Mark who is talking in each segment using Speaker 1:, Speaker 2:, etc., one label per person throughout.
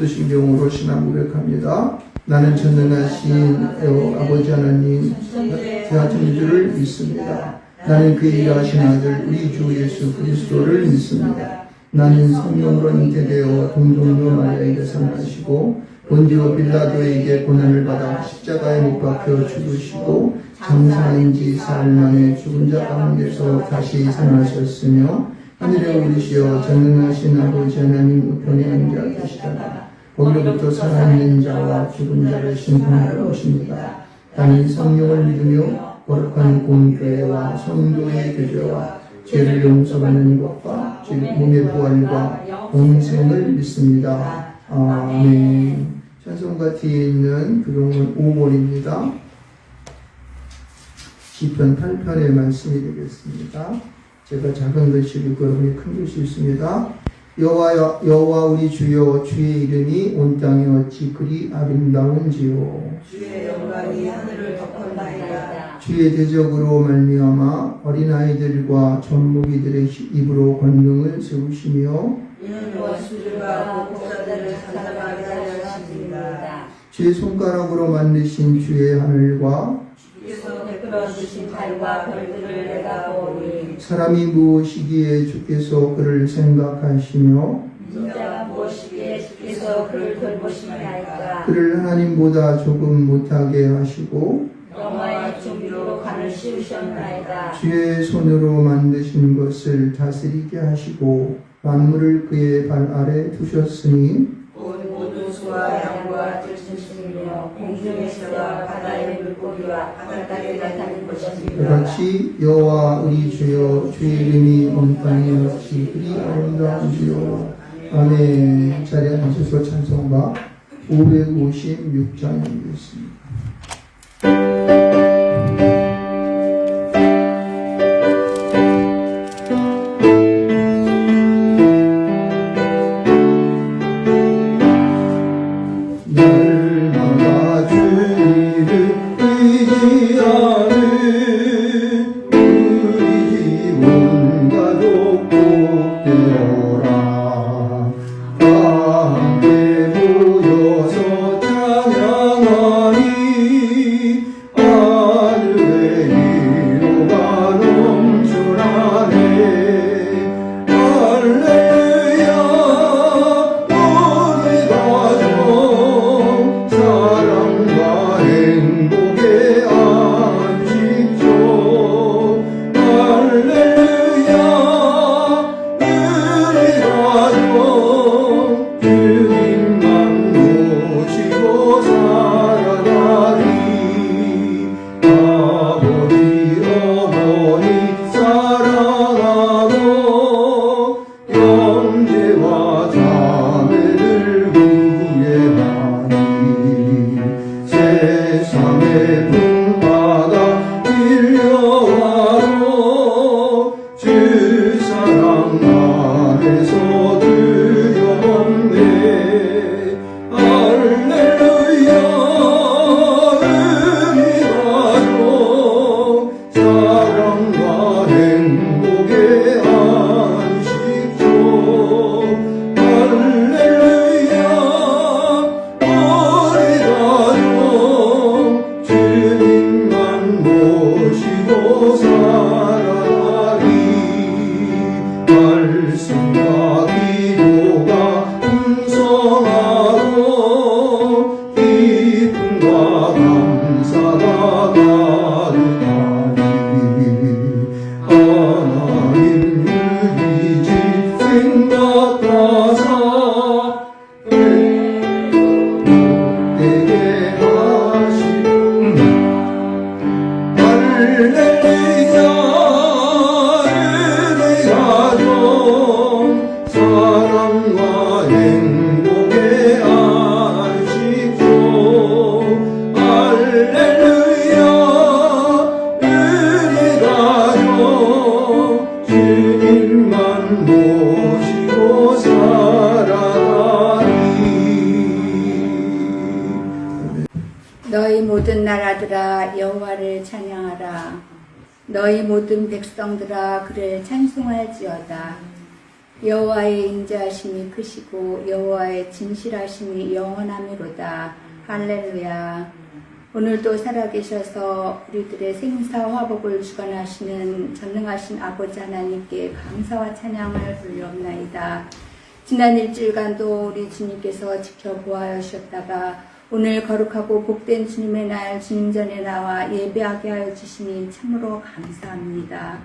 Speaker 1: 사도신경으로 신앙 고백합니다. 나는 전능하신 아버지 하나님 대하천주를 믿습니다. 나는 그 일하신 아들 우리 주 예수 그리스도를 믿습니다. 나는 성령으로 잉태되어 동정녀 마리아에게서 나시고 본디오 빌라도에게 고난을 받아 십자가에 못 박혀 죽으시고 장사한 지 사흘 만에 죽은 자 가운데서 다시 살아나셨으며 하늘에 오르시어 전능하신 아버지 하나님 우편에 앉아계시다가 거기로부터 살아있는 자와 죽은 자를 심판하러 오십니다. 나는 성령을 믿으며 거룩한 공교회와 성도의 교제와 죄를 용서받는 것과 몸의 부활과 영생을 믿습니다. 아멘. 찬송가 뒤에 있는 그동은 5번입니다. 시편 8편의 말씀이 되겠습니다. 제가 작은 글씨 읽고 여러분이 큰 글씨 있습니다. 여호와 우리 주여, 주의 이름이 온 땅에 어찌 그리 아름다운지요.
Speaker 2: 주의 영광이 하늘을 덮었나이다.
Speaker 1: 주의 대적으로 말미암아 어린아이들과 젖먹이들의 입으로 권능을 세우시며
Speaker 2: 이는 원수들과 복사들을 잠잠하게 하려 하십니다.
Speaker 1: 주의 손가락으로 만드신 주의 하늘과
Speaker 2: 주께서 베풀어 주신 달과 별들을 내다보니
Speaker 1: 사람이 무엇이기에 주께서 그를 생각하시며
Speaker 2: 인자가 무엇이기에 주께서 그를 돌보시나이까.
Speaker 1: 그를 하나님보다 조금 못하게 하시고
Speaker 2: 영화의 종류로 관을 씌우셨나이다.
Speaker 1: 주의 손으로 만드신 것을 다스리게 하시고 만물을 그의 발 아래 두셨으니
Speaker 2: 온 모든 수와 양과 들짐승이며 공중의 새와 바다의 물고기와 바닷가에 나타나는 것입니다.
Speaker 1: 같이 여호와 우리 주여, 주의 이름이 온 땅에 어찌 그리 아름다운지요. 아멘. 자리에 앉으셔서 찬송가 556장이겠습니다. 날마다 주를 의지하는 우리 집 온 가족 꼭 되어라. 함께 모여서 찬양하니 하늘의 위로가 넘쳐나네. 할렐루야. 우리 가족 사랑과 행복의 안식처. 할렐루야. 우리 가족 주님만 모시고 살아가리. 아버지 어머니 사랑하고 형제와 자매를 구애하니 세상의 풍파가 밀려와도 주 사랑 안에서 두려움네. 할렐루야. 우리 가족 사랑과 행복의 안식처. 할렐루야. 우리 가족 주님만 모시고 살아가리. 말씀과 기도가 풍성하고 기쁨과 감사가 가득하니 하나님 유리지 생각하사 되게 하시는 할렐루야. 우리 가족 사랑과 행복의 안식처. 할렐루야. 우리 가족 주님만 모시고 살아가리.
Speaker 3: 너희 모든 나라들아 여호와를 찬양하라. 너희 모든 백성들아 그를 찬송할지어다. 여호와의 인자하심이 크시고 여호와의 진실하심이 영원하미로다. 할렐루야. 오늘도 살아계셔서 우리들의 생사 화복을 주관하시는 전능하신 아버지 하나님께 감사와 찬양을 돌려옵나이다. 지난 일주일간도 우리 주님께서 지켜보아 주셨다가 오늘 거룩하고 복된 주님의 날 주님 전에 나와 예배하게 하여 주시니 참으로 감사합니다.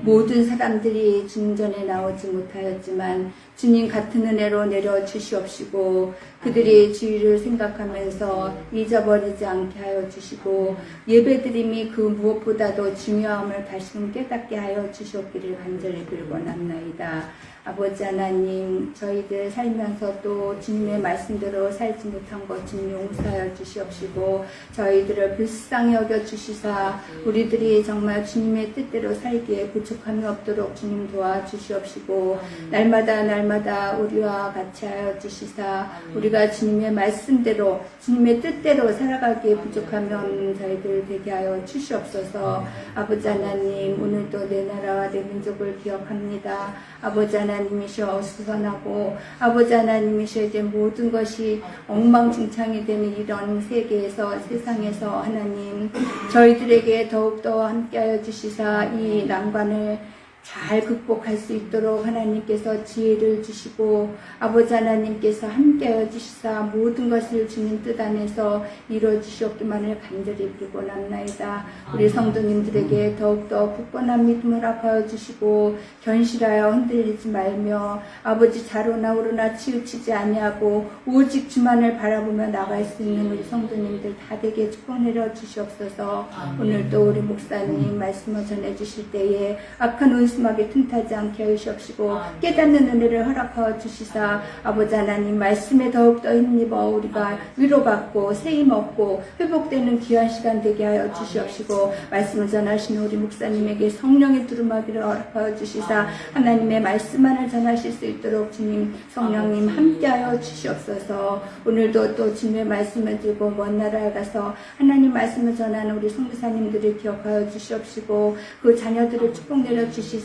Speaker 3: 모든 사람들이 주님 전에 나오지 못하였지만 주님 같은 은혜로 내려 주시옵시고 그들이 주의를 생각하면서 잊어버리지 않게 하여 주시고 예배드림이 그 무엇보다도 중요함을 다시금 깨닫게 하여 주시옵기를 간절히 빌고납나이다. 아버지 하나님, 저희들 살면서 또 주님의 말씀대로 살지 못한 것 주님 용서하여 주시옵시고 저희들을 불쌍히 여겨 주시사 우리들이 정말 주님의 뜻대로 살기에 부족함이 없도록 주님 도와주시옵시고 날마다 우리와 같이 하여 주시사 우리가 주님의 말씀대로 주님의 뜻대로 살아가기에 부족함이 없는 저희들 되게 하여 주시옵소서. 아버지 하나님, 오늘도 내 나라와 내 민족을 기억합니다. 아버지 하나님이시여 수선하고 아버지 하나님이시여 이제 모든 것이 엉망진창이 되는 이런 세상에서 하나님 저희들에게 더욱더 함께하여 주시사 이 난관을 잘 극복할 수 있도록 하나님께서 지혜를 주시고 아버지 하나님께서 함께하여 주시사 모든 것을 주님 뜻 안에서 이루어 주시옵기만을 간절히 빌고납나이다. 우리 성도님들에게 더욱더 굳건한 믿음을 합하여 주시고 견실하여 흔들리지 말며 아버지 좌로나 우로나 치우치지 아니하고 오직 주만을 바라보며 나갈 수 있는 우리 성도님들 다 되게 축복 내려 주시옵소서. 오늘도 우리 목사님 말씀을 전해 주실 때에 악한 온수막에 틈타지 않게 하시옵시고 깨닫는 은혜를 허락하여 주시사 아버지 하나님 말씀에 더욱더 힘입어 우리가 위로받고 세임 얻고 회복되는 귀한 시간 되게 하여 주시옵시고 말씀을 전하시는 우리 목사님에게 성령의 두루마기를 허락하여 주시사 하나님의 말씀만을 전하실 수 있도록 주님 성령님 함께하여 주시옵소서. 오늘도 또 주님의 말씀을 들고 먼 나라에 가서 하나님 말씀을 전하는 우리 선교사님들을 기억하여 주시옵시고 그 자녀들을 축복 내려 주시사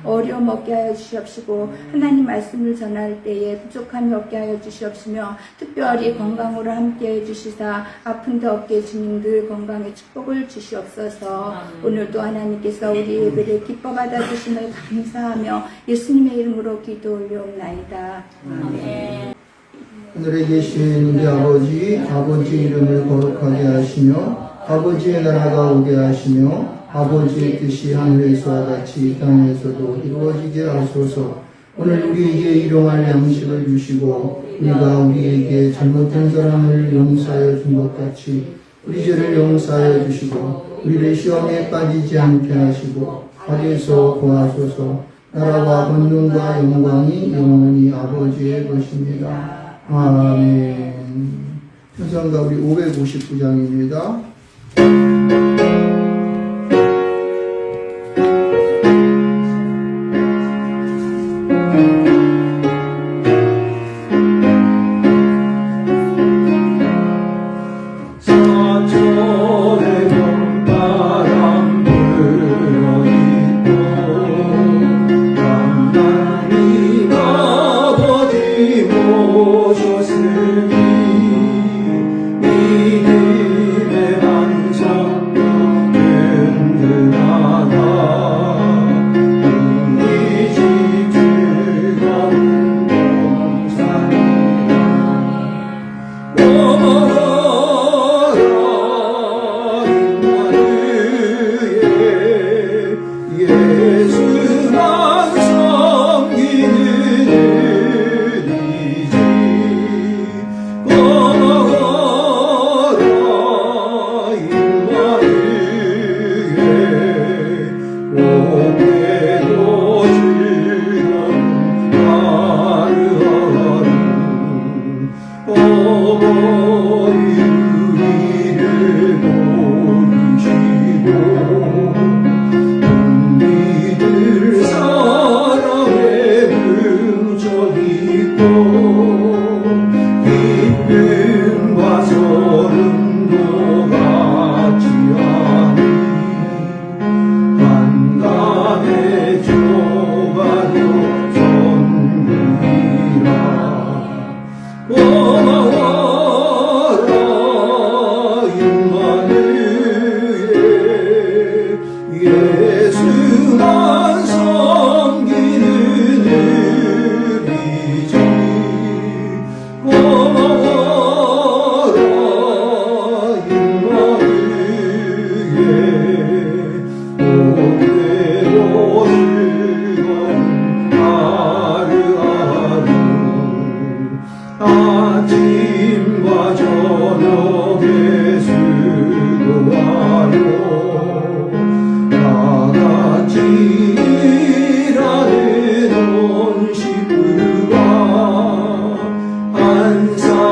Speaker 3: 어려움 없게 하여 주시옵시고 하나님 말씀을 전할 때에 부족함이 없게 하여 주시옵시며 특별히 건강으로 함께 해 주시사 아픈 데 없게 주님 늘 건강의 축복을 주시옵소서. 오늘도 하나님께서 우리 예배를 기뻐 받아주심을 감사하며 예수님의 이름으로 기도 올려옵나이다. 아멘.
Speaker 1: 하늘에 계신 우리 아버지 이름을 거룩하게 하시며 아버지의 나라가 오게 하시며 아버지의 뜻이 하늘에서와 같이 이 땅에서도 이루어지게 하소서. 오늘 우리에게 일용할 양식을 주시고 우리가 우리에게 잘못한 사람을 용서하여 준 것 같이 우리 죄를 용서하여 주시고 우리를 시험에 빠지지 않게 하시고 악에서 구하소서. 나라와 권능과 영광이 영원히 아버지의 것입니다. 아멘. 찬송가 우리 559장입니다.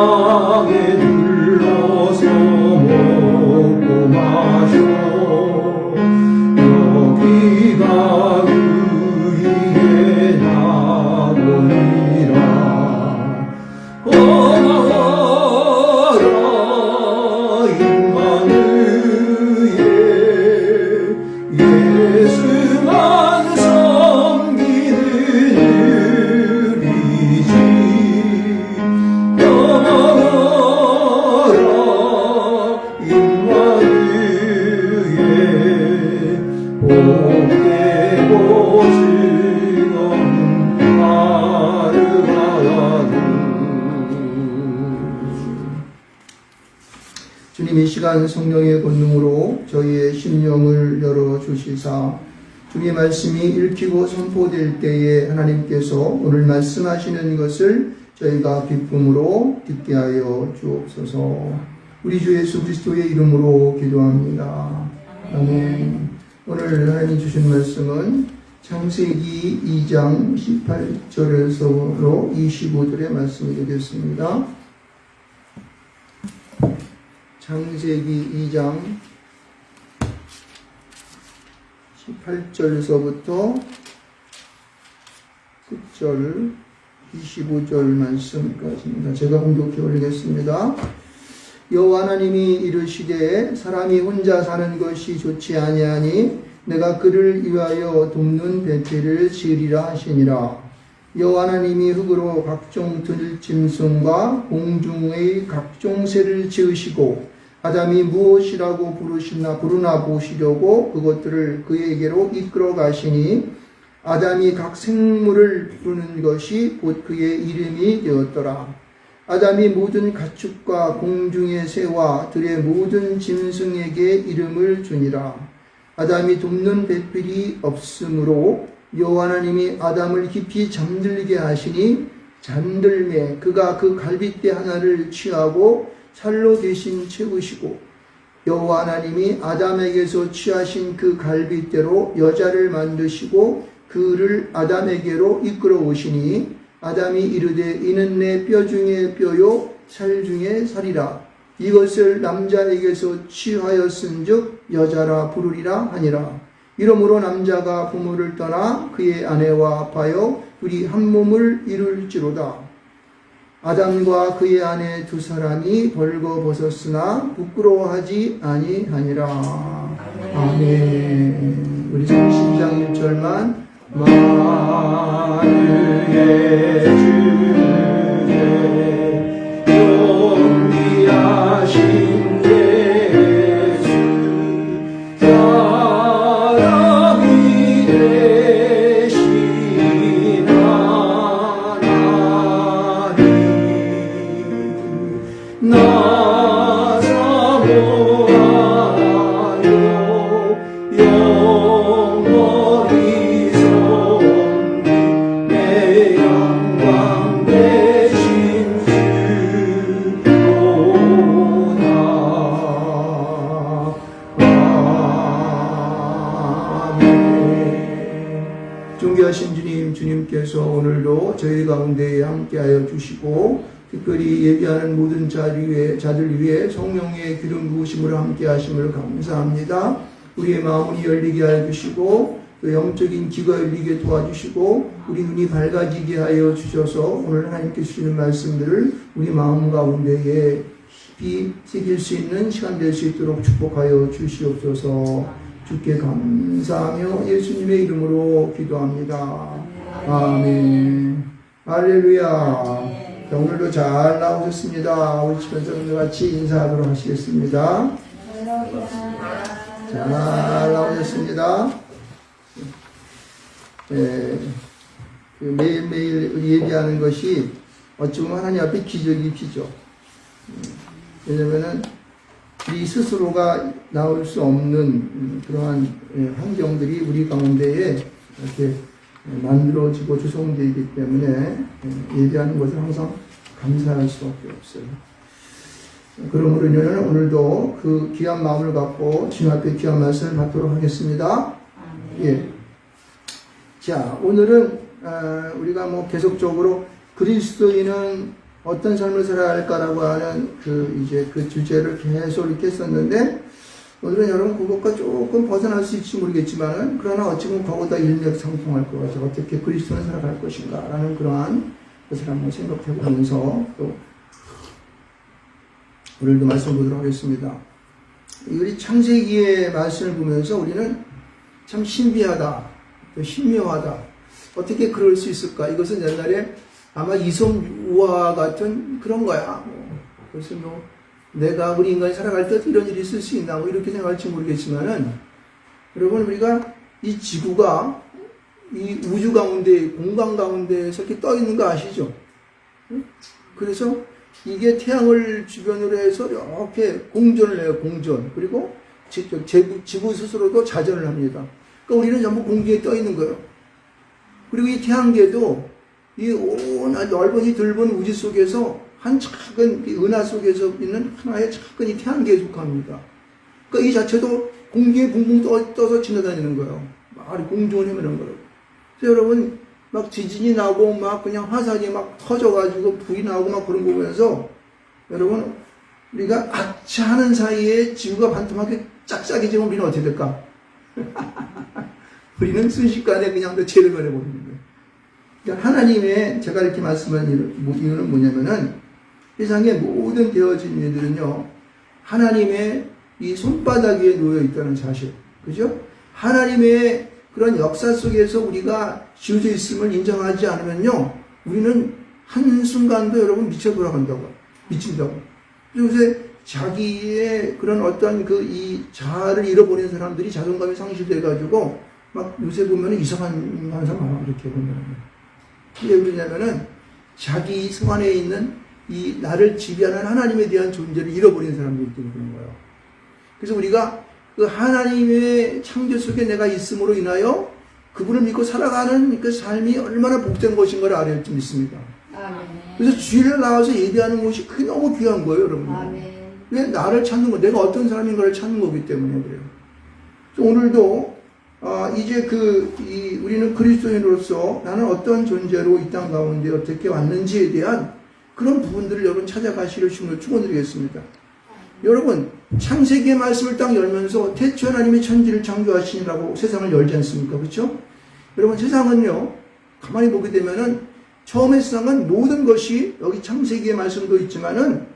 Speaker 1: 사랑에 눌러서 먹고 마셔 여기가 의의 낙원이라 고마워라 임마누엘 예수만 섬기는 우리지 고마워라 임마누엘 복되고 즐거운 하루가 주님 이 시간 성령의 권능으로 저희의 심령을 열어주시사 주님의 말씀이 읽히고 선포될 때에 하나님께서 오늘 말씀하시는 것을 저희가 기쁨으로 듣게 하여 주옵소서. 우리 주 예수 그리스도의 이름으로 기도합니다. 아멘. 오늘 하나님 주신 말씀은 창세기 2장 18절에서 25절의 말씀이 되겠습니다. 창세기 2장 18절에서부터 끝절 25절 말씀까지입니다. 제가 공독해 올리겠습니다. 여호와 하나님이 이르시되 사람이 혼자 사는 것이 좋지 아니하니 내가 그를 위하여 돕는 벤틀을 지으리라 하시니라. 여호와 하나님이 흙으로 각종 들짐승과 공중의 각종 새를 지으시고 아담이 무엇이라고 부르나 보시려고 그것들을 그에게로 이끌어 가시니 아담이 각 생물을 부르는 것이 곧 그의 이름이 되었더라. 아담이 모든 가축과 공중의 새와 들의 모든 짐승에게 이름을 주니라. 아담이 돕는 배필이 없으므로 여호와 하나님이 아담을 깊이 잠들게 하시니 잠들매 그가 그 갈빗대 하나를 취하고 살로 대신 채우시고 여호와 하나님이 아담에게서 취하신 그 갈빗대로 여자를 만드시고 그를 아담에게로 이끌어 오시니 아담이 이르되 이는 내 뼈 중에 뼈요 살 중에 살이라. 이것을 남자에게서 취하였은즉 여자라 부르리라 하니라. 이러므로 남자가 부모를 떠나 그의 아내와 합하여 둘이 한 몸을 이룰지로다. 아담과 그의 아내 두 사람이 벌거벗었으나 부끄러워하지 아니하니라. 아멘. 우리 30장 1절만 만유의 주제 용기하신 예수 사람이 되신 하나님 나 사모하여 영원히 섬기 내 영광 되신 주로다. 아멘. 존귀하신 주님, 주님께서 오늘도 저희 가운데 함께하여 주시고 특별히 예비하는 모든 자들 위해 성령의 기름 부으심으로 함께 하심을 감사합니다. 우리의 마음이 열리게 하여 주시고 또 영적인 귀가 열리게 도와주시고 우리 눈이 밝아지게 하여 주셔서 오늘 하나님께 주시는 말씀들을 우리 마음 가운데에 깊이 새길 수 있는 시간 될 수 있도록 축복하여 주시옵소서. 주께 감사하며 예수님의 이름으로 기도합니다. 아멘. 할렐루야. 자, 오늘도 잘 나오셨습니다. 우리 집에서 같이 인사하도록 하시겠습니다. 잘 나오셨습니다. 네, 매일매일 예배하는 것이 어찌 보면 하나님 앞에 기적이 피죠. 왜냐면은 우리 스스로가 나올 수 없는 그러한 환경들이 우리 가운데에 이렇게 만들어지고 조성되어 있기 때문에 예배하는 것을 항상 감사할 수밖에 없어요. 그러므로 오늘도 그 귀한 마음을 갖고 주님 앞에 귀한 말씀을 받도록 하겠습니다. 예. 자, 오늘은 우리가 계속적으로 그리스도인은 어떤 삶을 살아야 할까라고 하는 그 주제를 계속 이렇게 했었는데, 오늘은 여러분 그것과 조금 벗어날 수 있을지 모르겠지만은, 그러나 어찌 보면 그거보다 일맥상통할 것 같아요. 어떻게 그리스도는 살아갈 것인가라는 그러한 것을 한번 생각해 보면서 또 오늘도 말씀 보도록 하겠습니다. 우리 창세기의 말씀을 보면서 우리는 참 신비하다, 또 신묘하다. 어떻게 그럴 수 있을까? 이것은 옛날에 아마 이섬유화 같은 그런 거야. 그래서 내가 우리 인간이 살아갈 때 이런 일이 있을 수 있나 이렇게 생각할지 모르겠지만은, 여러분 우리가 이 지구가 이 우주 가운데 공간 가운데에서 이렇게 떠 있는 거 아시죠? 그래서 이게 태양을 주변으로 해서 이렇게 공전을 해요. 공전. 그리고 지구 스스로도 자전을 합니다. 그러니까 우리는 전부 공중에 떠 있는 거예요. 그리고 이 태양계도 이 온 넓은 이 넓은 우주 속에서 한 작은 은하 속에서 있는 하나의 작은 이 태양계에 속합니다. 그러니까 이 자체도 공중에 붕붕 떠서 지나다니는 거예요. 막 공중을 헤매는 거예요. 그래서 여러분 막 지진이 나고 막 그냥 화산이 막 터져가지고 불이 나고 막 그런 거 보면서, 여러분 우리가 아차 하는 사이에 지구가 반토막에 짝짝이지면 우리는 어떻게 될까? 우리는 순식간에 그냥 더 체력을 해버리는 거예요. 그러니까 하나님의, 제가 이렇게 말씀한 이유는 뭐냐면은, 세상의 모든 되어진 일들은요, 하나님의 이 손바닥 위에 놓여 있다는 사실. 그죠? 하나님의 그런 역사 속에서 우리가 지어져 있음을 인정하지 않으면요, 우리는 한순간도 여러분 미쳐 돌아간다고. 미친다고. 요새 자기의 그런 어떤 이 자아를 잃어버리는 사람들이 자존감이 상실돼가지고, 막 요새 보면 이상한 사람 이렇게 보면. 왜 그러냐면은, 자기 성 안에 있는 이 나를 지배하는 하나님에 대한 존재를 잃어버리는 사람들이 때문에 그런 거예요. 그래서 우리가 그 하나님의 창조 속에 내가 있음으로 인하여 그분을 믿고 살아가는 그 삶이 얼마나 복된 것인가를 알아야 좀 믿습니다.
Speaker 3: 아멘.
Speaker 1: 그래서 주일에 나와서 예배하는 것이 그게 너무 귀한 거예요, 여러분.
Speaker 3: 아멘.
Speaker 1: 왜 나를 찾는 거, 내가 어떤 사람인가를 찾는 거기 때문에 그래요. 그래서 오늘도 이제 우리는 그리스도인으로서 나는 어떤 존재로 이 땅 가운데 어떻게 왔는지에 대한 그런 부분들을 여러분 찾아가시를 축원드리겠습니다. 여러분, 창세기의 말씀을 딱 열면서 태초 하나님이 천지를 창조하시니라고 세상을 열지 않습니까? 그렇죠? 여러분, 세상은요, 가만히 보게 되면은 처음에 세상은 모든 것이, 여기 창세기의 말씀도 있지만은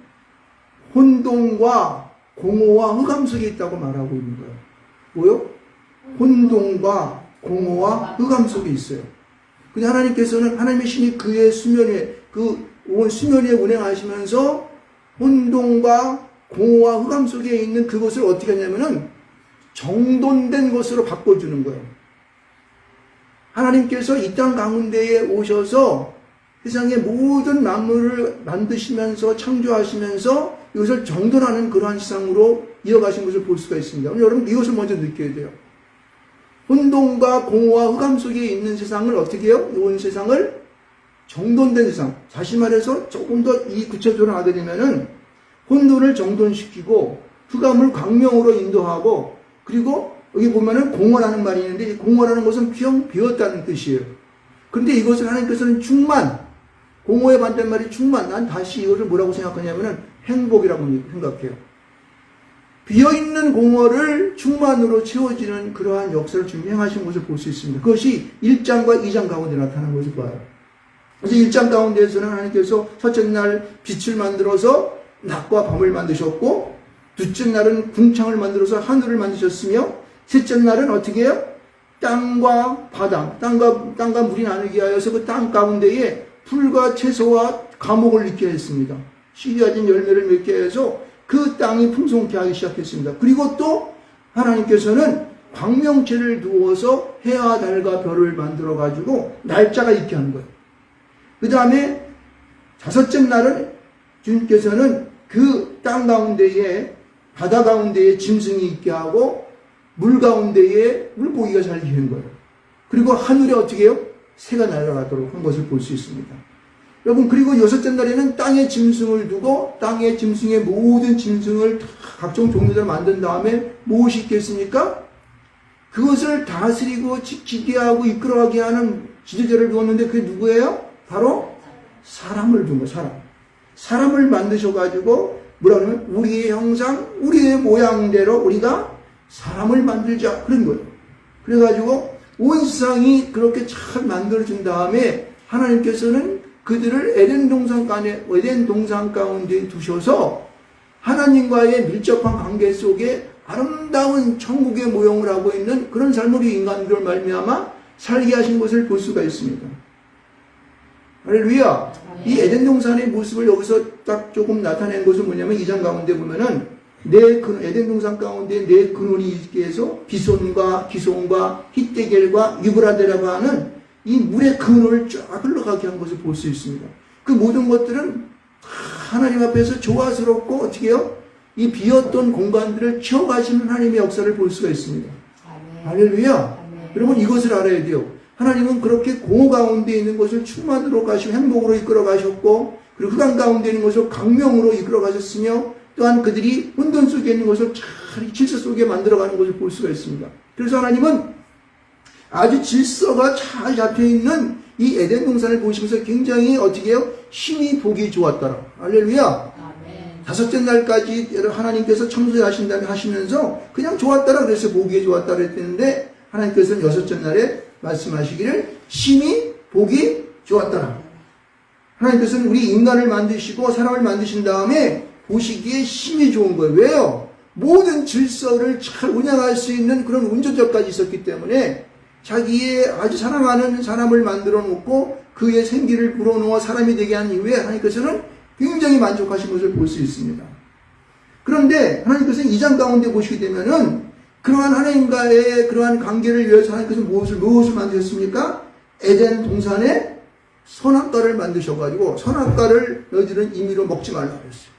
Speaker 1: 혼돈과 공허와 흑암 속에 있다고 말하고 있는 거예요. 뭐요? 혼돈과 공허와 흑암 속에 있어요. 근데 하나님께서는, 하나님의 신이 그의 수면에, 온 수면 위에 운행하시면서 혼돈과 공허와 흑암 속에 있는 그것을 어떻게 하냐면은 정돈된 것으로 바꿔주는 거예요. 하나님께서 이 땅 가운데에 오셔서 세상의 모든 만물을 만드시면서 창조하시면서 이것을 정돈하는 그러한 세상으로 이어가신 것을 볼 수가 있습니다. 여러분 이것을 먼저 느껴야 돼요. 혼돈과 공허와 흑암 속에 있는 세상을 어떻게 해요? 이 세상을 정돈된 세상. 다시 말해서 조금 더 이 구체적으로 하게 되면은 혼돈을 정돈시키고 흑암을 광명으로 인도하고, 그리고 여기 보면은 공허라는 말이 있는데 이 공허라는 것은 비었다는 뜻이에요. 그런데 이것을 하나님께서는 충만, 공허의 반대말이 충만. 난 다시 이것을 뭐라고 생각하냐면은 행복이라고 생각해요. 비어있는 공허를 충만으로 채워지는 그러한 역사를 지금 행하신 것을 볼 수 있습니다. 그것이 1장과 2장 가운데 나타나는 것을 봐요. 그래서 1장 가운데에서는 하나님께서 첫째 날 빛을 만들어서 낮과 밤을 만드셨고, 둘째 날은 궁창을 만들어서 하늘을 만드셨으며, 셋째 날은 어떻게 해요? 땅과 바다, 땅과 물이 나누게 하여서 그 땅 가운데에 풀과 채소와 과목을 있게 했습니다. 씨가 가진 열매를 맺게 해서 그 땅이 풍성케 하기 시작했습니다. 그리고 또 하나님께서는 광명체를 두어서 해와 달과 별을 만들어 가지고 날짜가 있게 하는 거예요. 그 다음에 다섯째 날은 주님께서는 그 땅 가운데에, 바다 가운데에 짐승이 있게 하고 물 가운데에 물고기가 살게 한 거예요. 그리고 하늘에 어떻게 해요? 새가 날아가도록 한 것을 볼 수 있습니다. 여러분, 그리고 여섯째 날에는 땅에 짐승을 두고 땅의 짐승의 모든 짐승을 각종 종류대로 만든 다음에 무엇이 있겠습니까? 그것을 다스리고 지키게 하고 이끌어가게 하는 지도자를 두었는데 그게 누구예요? 바로 사람을 둔 거예요. 사람. 사람을 만드셔가지고 뭐라 그러면 우리의 형상, 우리의 모양대로 우리가 사람을 만들자 그런 거예요. 그래가지고 온 세상이 그렇게 잘 만들어진 다음에 하나님께서는 그들을 에덴 동산 가운데 두셔서 하나님과의 밀접한 관계 속에 아름다운 천국의 모형을 하고 있는 그런 삶으로 인간들을 말미암아 살게 하신 것을 볼 수가 있습니다. 할렐루야. 이 에덴 동산의 모습을 여기서 딱 조금 나타낸 것은 뭐냐면 2장 가운데 보면은 에덴 동산 가운데 네 근원이 있게 해서 비손과 기손과 히데겔과 유브라데라고 하는 이 물의 근원을 쫙 흘러가게 한 것을 볼 수 있습니다. 그 모든 것들은 하나님 앞에서 조화스럽고 어떻게 해요? 이 비었던 공간들을 채워가시는 하나님의 역사를 볼 수가 있습니다. 할렐루야. 여러분 이것을 알아야 돼요. 하나님은 그렇게 공허 가운데 있는 것을 충만으로 가시고 행복으로 이끌어 가셨고 그리고 흑암 가운데 있는 것을 광명으로 이끌어 가셨으며 또한 그들이 혼돈 속에 있는 것을 잘 질서 속에 만들어가는 것을 볼 수가 있습니다. 그래서 하나님은 아주 질서가 잘 잡혀있는 이 에덴 동산을 보시면서 굉장히 어떻게 해요? 심히 보기 좋았더라. 할렐루야. 다섯째 날까지 하나님께서 청소하신 다음에 하시면서 그냥 좋았더라 그래서 보기에 좋았다 그랬는데 하나님께서는 여섯째 날에 말씀하시기를 심히 보기 좋았더라. 하나님께서는 우리 인간을 만드시고 사람을 만드신 다음에 보시기에 심히 좋은 거예요. 왜요? 모든 질서를 잘 운영할 수 있는 그런 운전자까지 있었기 때문에 자기의 아주 사랑하는 사람을 만들어 놓고 그의 생기를 불어넣어 사람이 되게 한 이후에 하나님께서는 굉장히 만족하신 것을 볼 수 있습니다. 그런데 하나님께서는 2장 가운데 보시게 되면은 그러한 하나님과의 그러한 관계를 위해서 하나님께서는 무엇을 만드셨습니까? 에덴 동산에 선악과를 만드셔가지고 선악과를 너희들은 임의로 먹지 말라고 했어요.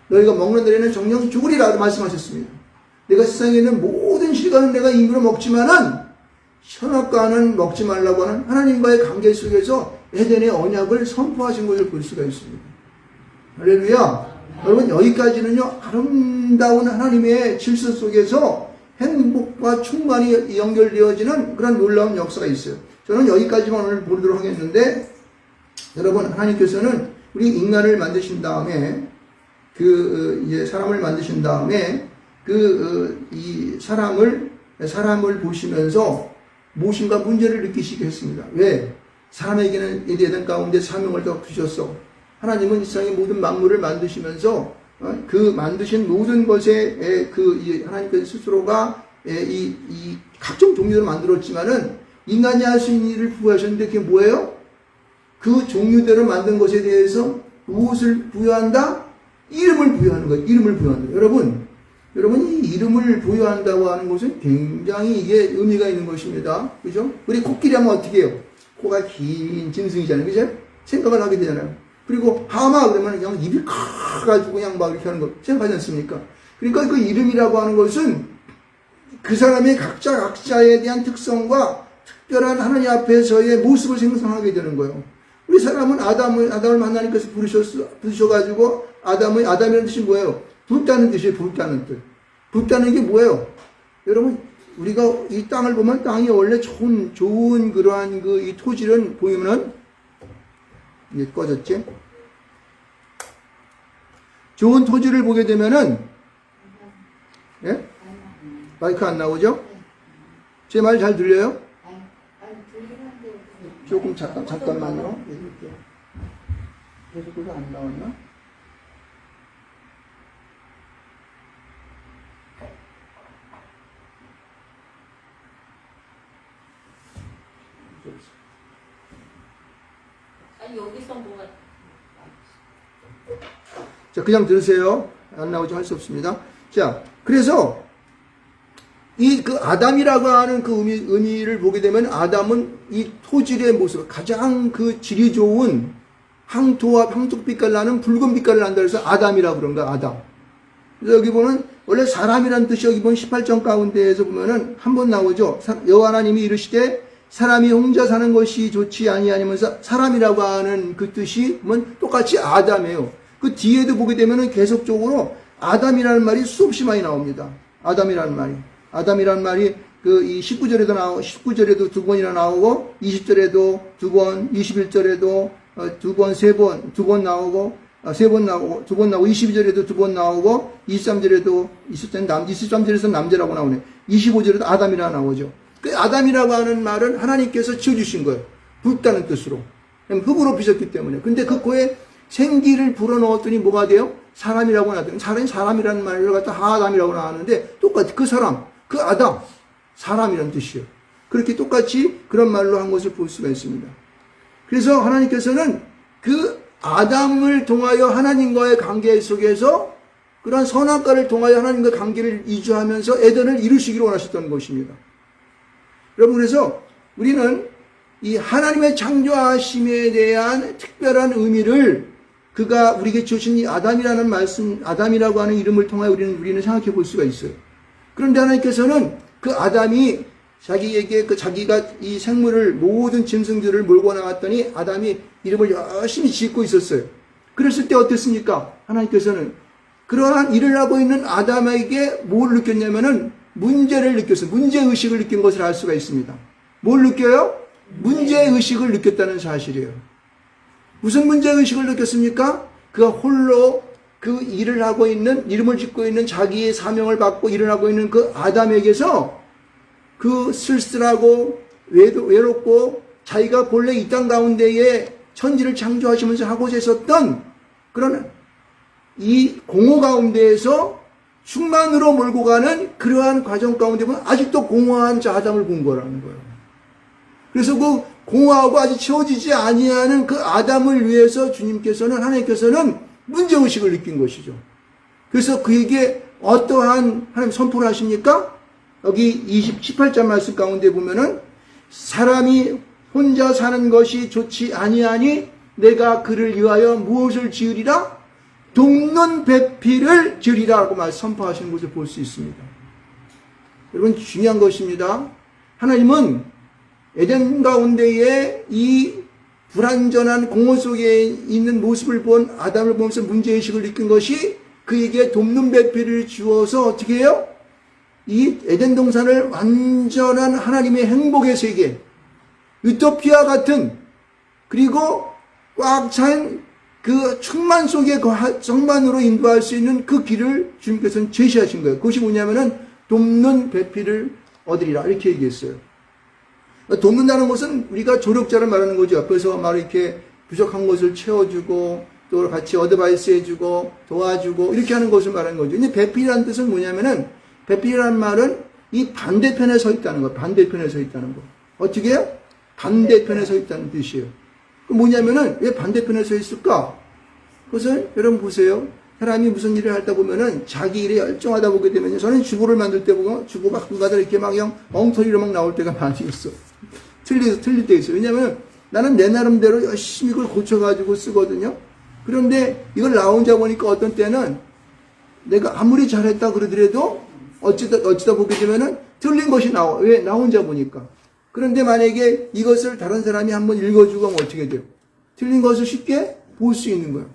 Speaker 1: 너희가 먹는 날에는 정령 죽으리라 말씀하셨습니다. 내가 세상에 있는 모든 시간은 내가 임의로 먹지만은 선악과는 먹지 말라고 하는 하나님과의 관계 속에서 에덴의 언약을 선포하신 것을 볼 수가 있습니다. 할렐루야. 여러분 여기까지는요 아름다운 하나님의 질서 속에서 행복과 충만이 연결되어지는 그런 놀라운 역사가 있어요. 저는 여기까지만 오늘 보도록 하겠는데 여러분 하나님께서는 우리 인간을 만드신 다음에 이제 사람을 만드신 다음에 이 사람을 보시면서 무엇인가 문제를 느끼시게 했습니다. 왜? 사람에게는 에덴 가운데 사명을 더 주셨어. 하나님은 이 세상의 모든 만물을 만드시면서 그 만드신 모든 것에 하나님께서 스스로가 이 각종 종류를 만들었지만은 인간이 할 수 있는 일을 부여하셨는데 그게 뭐예요? 그 종류대로 만든 것에 대해서 무엇을 부여한다? 이름을 부여하는 거예요. 이름을 부여한다. 여러분 이 이름을 부여한다고 하는 것은 굉장히 이게 의미가 있는 것입니다. 그죠? 우리 코끼리 하면 어떻게 해요? 코가 긴 짐승이잖아요. 그죠? 생각을 하게 되잖아요. 그리고 하마 그러면 그냥 입이 커가지고 그냥 막 이렇게 하는 거 생각하지 않습니까? 그러니까 그 이름이라고 하는 것은 그 사람의 각자에 대한 특성과 특별한 하나님 앞에서의 모습을 생성하게 되는 거예요. 우리 사람은 아담을 하나님께서 부르셔가지고 아담이라는 뜻이 뭐예요? 붓다는 뜻이에요. 붓다는 뜻. 붓다는 게 뭐예요? 여러분 우리가 이 땅을 보면 땅이 원래 좋은 그러한 이 토지를 보이면은 이게 꺼졌지? 좋은 토지를 보게 되면은 예? 마이크 안 나오죠? 제 말 잘 들려요? 조금 잠깐만요. 계속 그거 안 나왔나?
Speaker 2: 아니 여기서 뭐가
Speaker 1: 자, 그냥 들으세요. 안 나오죠? 할 수 없습니다. 자, 그래서 그 아담이라고 하는 그 의미를 보게 되면 아담은 이 토질의 모습, 가장 그 질이 좋은 황토와 황토빛깔 나는 붉은 빛깔을 난다 그래서 아담이라고 그런 거야, 아담. 그래서 여기 보면 원래 사람이라는 뜻이 여기 보면 18장 가운데에서 보면은 한 번 나오죠. 여호와 하나님이 이르시되 사람이 혼자 사는 것이 좋지 아니하면서 사람이라고 하는 그 뜻이 보면 똑같이 아담이에요. 그 뒤에도 보게 되면은 계속적으로 아담이라는 말이 수없이 많이 나옵니다. 아담이라는 말이 이 19절에도 19절에도 두 번이나 나오고 20절에도 두 번, 21절에도 두 번, 세 번, 두 번 나오고 3번 나오고, 2번 나오고, 22절에도 2번 나오고, 23절에도, 23절에서 남자라고 나오네. 25절에도 아담이라 나오죠. 그 아담이라고 하는 말은 하나님께서 지어주신 거예요. 붉다는 뜻으로. 흙으로 빚었기 때문에. 근데 그 코에 생기를 불어넣었더니 뭐가 돼요? 사람이라고 나왔더니, 사람이라는 말을 갖다 아담이라고 나왔는데, 똑같이 그 사람, 그 아담, 사람이라는 뜻이에요. 그렇게 똑같이 그런 말로 한 것을 볼 수가 있습니다. 그래서 하나님께서는 그 아담을 통하여 하나님과의 관계 속에서 그러한 선악과를 통하여 하나님과의 관계를 이주하면서 에덴을 이루시기를 원하셨던 것입니다. 여러분, 그래서 우리는 이 하나님의 창조하심에 대한 특별한 의미를 그가 우리에게 주신 이 아담이라는 말씀, 아담이라고 하는 이름을 통하여 우리는 생각해 볼 수가 있어요. 그런데 하나님께서는 그 아담이 자기에게 자기가 이 생물을 모든 짐승들을 몰고 나왔더니 아담이 이름을 열심히 짓고 있었어요. 그랬을 때 어땠습니까? 하나님께서는 그러한 일을 하고 있는 아담에게 뭘 느꼈냐면은 문제를 느꼈어요. 문제의식을 느낀 것을 알 수가 있습니다. 뭘 느껴요? 문제의식을 느꼈다는 사실이에요. 무슨 문제의식을 느꼈습니까? 그가 홀로 그 일을 하고 있는, 이름을 짓고 있는 자기의 사명을 받고 일을 하고 있는 그 아담에게서 그 쓸쓸하고 외롭고 자기가 본래 이 땅 가운데에 천지를 창조하시면서 하고자 했었던 그런 이 공허 가운데에서 충만으로 몰고 가는 그러한 과정 가운데 보면 아직도 공허한 자 아담을 본 거라는 거예요. 그래서 그 공허하고 아직 채워지지 아니하는 그 아담을 위해서 하나님께서는 문제의식을 느낀 것이죠. 그래서 그에게 어떠한 하나님 선포를 하십니까? 여기 18절 말씀 가운데 보면은 사람이 혼자 사는 것이 좋지 아니하니 내가 그를 위하여 무엇을 지으리라? 돕는 배필을 지으리라고 선포하시는 것을 볼 수 있습니다. 여러분, 중요한 것입니다. 하나님은 에덴 가운데에 이 불완전한 공허 속에 있는 모습을 본 아담을 보면서 문제의식을 느낀 것이 그에게 돕는 배필을 주어서 어떻게 해요? 이 에덴 동산을 완전한 하나님의 행복의 세계, 유토피아 같은, 그리고 꽉 찬 그 충만 속의 그 정만으로 인도할 수 있는 그 길을 주님께서는 제시하신 거예요. 그것이 뭐냐면은 돕는 배필을 얻으리라 이렇게 얘기했어요. 돕는다는 것은 우리가 조력자를 말하는 거죠. 옆에서 막 이렇게 부족한 것을 채워주고 또 같이 어드바이스 해주고 도와주고 이렇게 하는 것을 말하는 거죠. 근데 배필이라는 뜻은 뭐냐면은 배필이라는 말은 이 반대편에 서 있다는 거. 반대편에 서 있다는 거. 어떻게 해요? 반대편에 서 있다는 뜻이에요. 그 뭐냐면은 왜 반대편에 서 있을까? 그것을 여러분 보세요. 사람이 무슨 일을 하다 보면은 자기 일에 열정하다 보게 되면요. 저는 주보를 만들 때 보면 주보 막 누가들 이렇게 막 그냥 엉터리로 막 나올 때가 많이 있어. 틀릴 때 있어요. 왜냐면 나는 내 나름대로 열심히 이걸 고쳐가지고 쓰거든요. 그런데 이걸 나 혼자 보니까 어떤 때는 내가 아무리 잘했다 그러더라도 어찌다 보게 되면은 틀린 것이 나와. 왜? 나 혼자 보니까. 그런데 만약에 이것을 다른 사람이 한번 읽어주고 하면 어떻게 돼요? 틀린 것을 쉽게 볼 수 있는 거예요.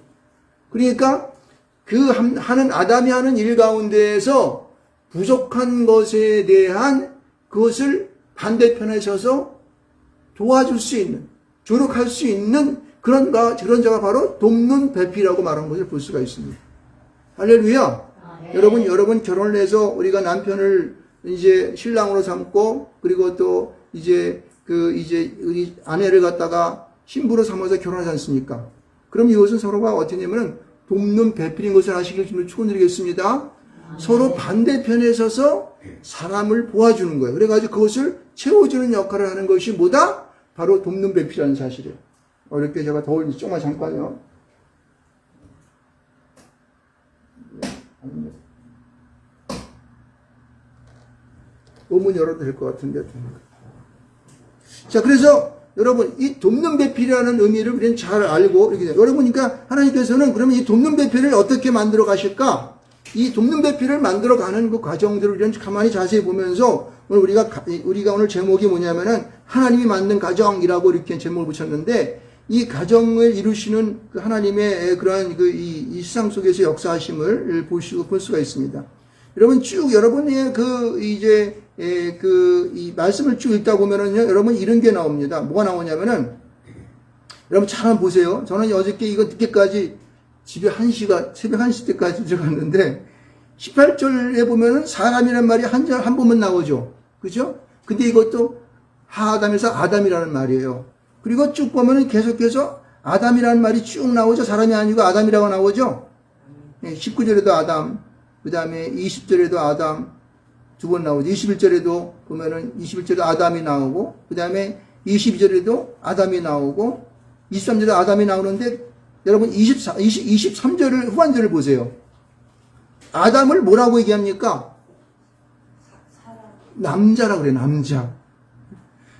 Speaker 1: 그러니까 하는 아담이 하는 일 가운데에서 부족한 것에 대한 그것을 반대편에 서서 도와줄 수 있는, 조력할 수 있는 그런 자가 바로 돕는 배필이라고 말하는 것을 볼 수가 있습니다. 할렐루야. 여러분 결혼을 해서 우리가 남편을 이제 신랑으로 삼고 그리고 또 이제 우리 아내를 갖다가 신부로 삼아서 결혼하지 않습니까? 그럼 이것은 서로가 어떻게 되냐면은 돕는 배필인 것을 아시기를 축원드리겠습니다. 서로 반대편에 서서 사람을 도와주는 거예요. 그래가지고 그것을 채워주는 역할을 하는 것이 뭐다? 바로 돕는 배필이라는 사실이에요. 어렵게 제가 조금만 잠깐요. 논문 열어도 될 것 같은데. 자, 그래서 여러분, 이 돕는 배필이라는 의미를 우리는 잘 알고, 이렇게 돼요. 여러분, 그러니까 하나님께서는 그러면 이 돕는 배필을 어떻게 만들어 가실까? 이 돕는 배필을 만들어 가는 그 과정들을 우리는 가만히 자세히 보면서 오늘 우리가 오늘 제목이 뭐냐면은 하나님이 만든 가정이라고 이렇게 제목을 붙였는데 이 가정을 이루시는 그 하나님의 그러한 이 세상 속에서 역사하심을 볼 수가 있습니다. 여러분 여러분의 이 말씀을 쭉 읽다 보면은요, 여러분 이런 게 나옵니다. 뭐가 나오냐면은, 여러분 잘 한번 보세요. 저는 어저께 이거 늦게까지 집에 새벽 1시 때까지 들어갔는데 18절에 보면은 사람이란 말이 한 번만 나오죠. 그죠? 근데 이것도 하아담에서 아담이라는 말이에요. 그리고 쭉 보면은 계속해서 아담이라는 말이 쭉 나오죠. 사람이 아니고 아담이라고 나오죠. 19절에도 아담, 그 다음에 20절에도 아담 두 번 나오죠. 21절에도 보면은 21절에도 아담이 나오고, 그 다음에 22절에도 아담이 나오고, 23절에도 아담이 나오는데, 여러분 23절을 후반절을 보세요. 아담을 뭐라고 얘기합니까? 남자라고 그래요. 남자.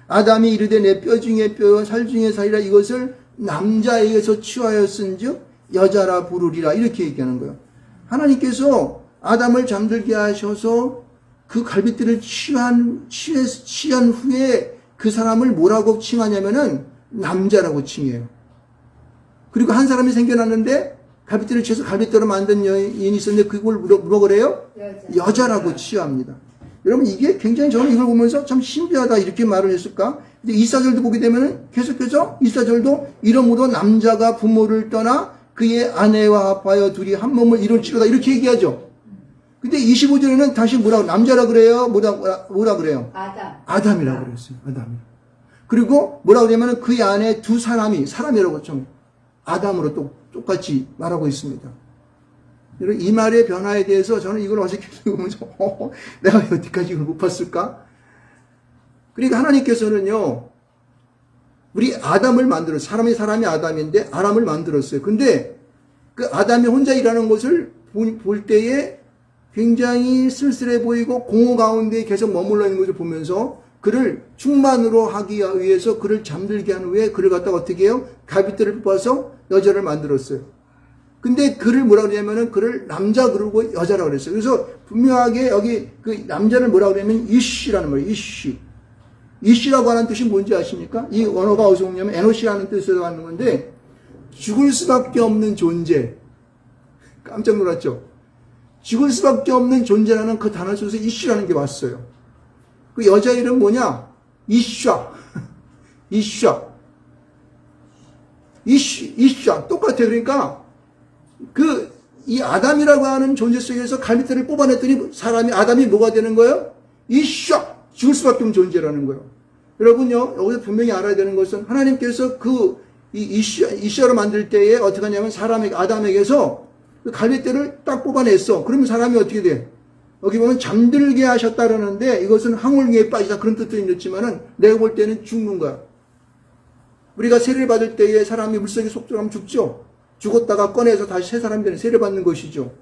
Speaker 1: 아담이 이르되 내 뼈 중에 뼈, 살 중에 살이라 이것을 남자에게서 취하였은즉 여자라 부르리라 이렇게 얘기하는 거예요. 하나님께서 아담을 잠들게 하셔서 그 갈빗대를 취한 후에 그 사람을 뭐라고 칭하냐면은 남자라고 칭해요. 그리고 한 사람이 생겨났는데 갈빗대를 취해서 갈빗대로 만든 여인이 있었는데 그걸 뭐라고 그래요? 여자라고 취합니다. 여러분 이게 굉장히 저는 이걸 보면서 참 신비하다 이렇게 말을 했을까? 근데 24절도 보게 되면은 계속해서 24절도 이러므로 남자가 부모를 떠나 그의 아내와 합하여 둘이 한 몸을 이룰지로다 이렇게 얘기하죠. 근데 25절에는 다시 남자라 그래요? 뭐라 그래요? 아담이라고 그랬어요. 아담이. 그리고 뭐라고 그러냐면 그 안에 두 사람이라고 좀 아담으로 또 똑같이 말하고 있습니다. 여러분, 이 말의 변화에 대해서 저는 이걸 어저께 보면서, 내가 여태까지 이걸 못 봤을까? 그러니까 하나님께서는요, 우리 아담을 만들었어요. 사람이 아담인데, 아담을 만들었어요. 근데 그 아담이 혼자 일하는 것을 볼 때에 굉장히 쓸쓸해 보이고 공허 가운데 계속 머물러 있는 것을 보면서 그를 충만으로 하기 위해서 그를 잠들게 한 후에 그를 갖다가 어떻게 해요? 갈빗대를 뽑아서 여자를 만들었어요. 근데 그를 뭐라 그러냐면은 그를 남자 그러고 여자라고 그랬어요. 그래서 분명하게 여기 그 남자를 뭐라 그러냐면 이쉬라는 말이에요. 이쉬라고 하는 뜻이 뭔지 아십니까? 이 언어가 어디서 오냐면 에노시라는 뜻으로 하는 건데 죽을 수밖에 없는 존재. 깜짝 놀랐죠? 죽을 수밖에 없는 존재라는 그 단어 속에서 이쉬라는 게 왔어요. 그 여자 이름 뭐냐? 이쉬 똑같아요. 그러니까 이 아담이라고 하는 존재 속에서 갈빗대를 뽑아냈더니 아담이 뭐가 되는 거예요? 죽을 수밖에 없는 존재라는 거예요. 여러분요, 여기서 분명히 알아야 되는 것은 하나님께서 이쉬로 만들 때에 어떻게 하냐면 아담에게서 그 갈빗대를 딱 뽑아냈어. 그러면 사람이 어떻게 돼? 여기 보면 잠들게 하셨다 그러는데 이것은 항울기에 빠지다 그런 뜻도 있지만은 내가 볼 때는 죽는 거야. 우리가 세례를 받을 때에 사람이 물속에 속 들어가면 죽죠. 죽었다가 꺼내서 다시 새 사람이 되는 세례 받는 것이죠.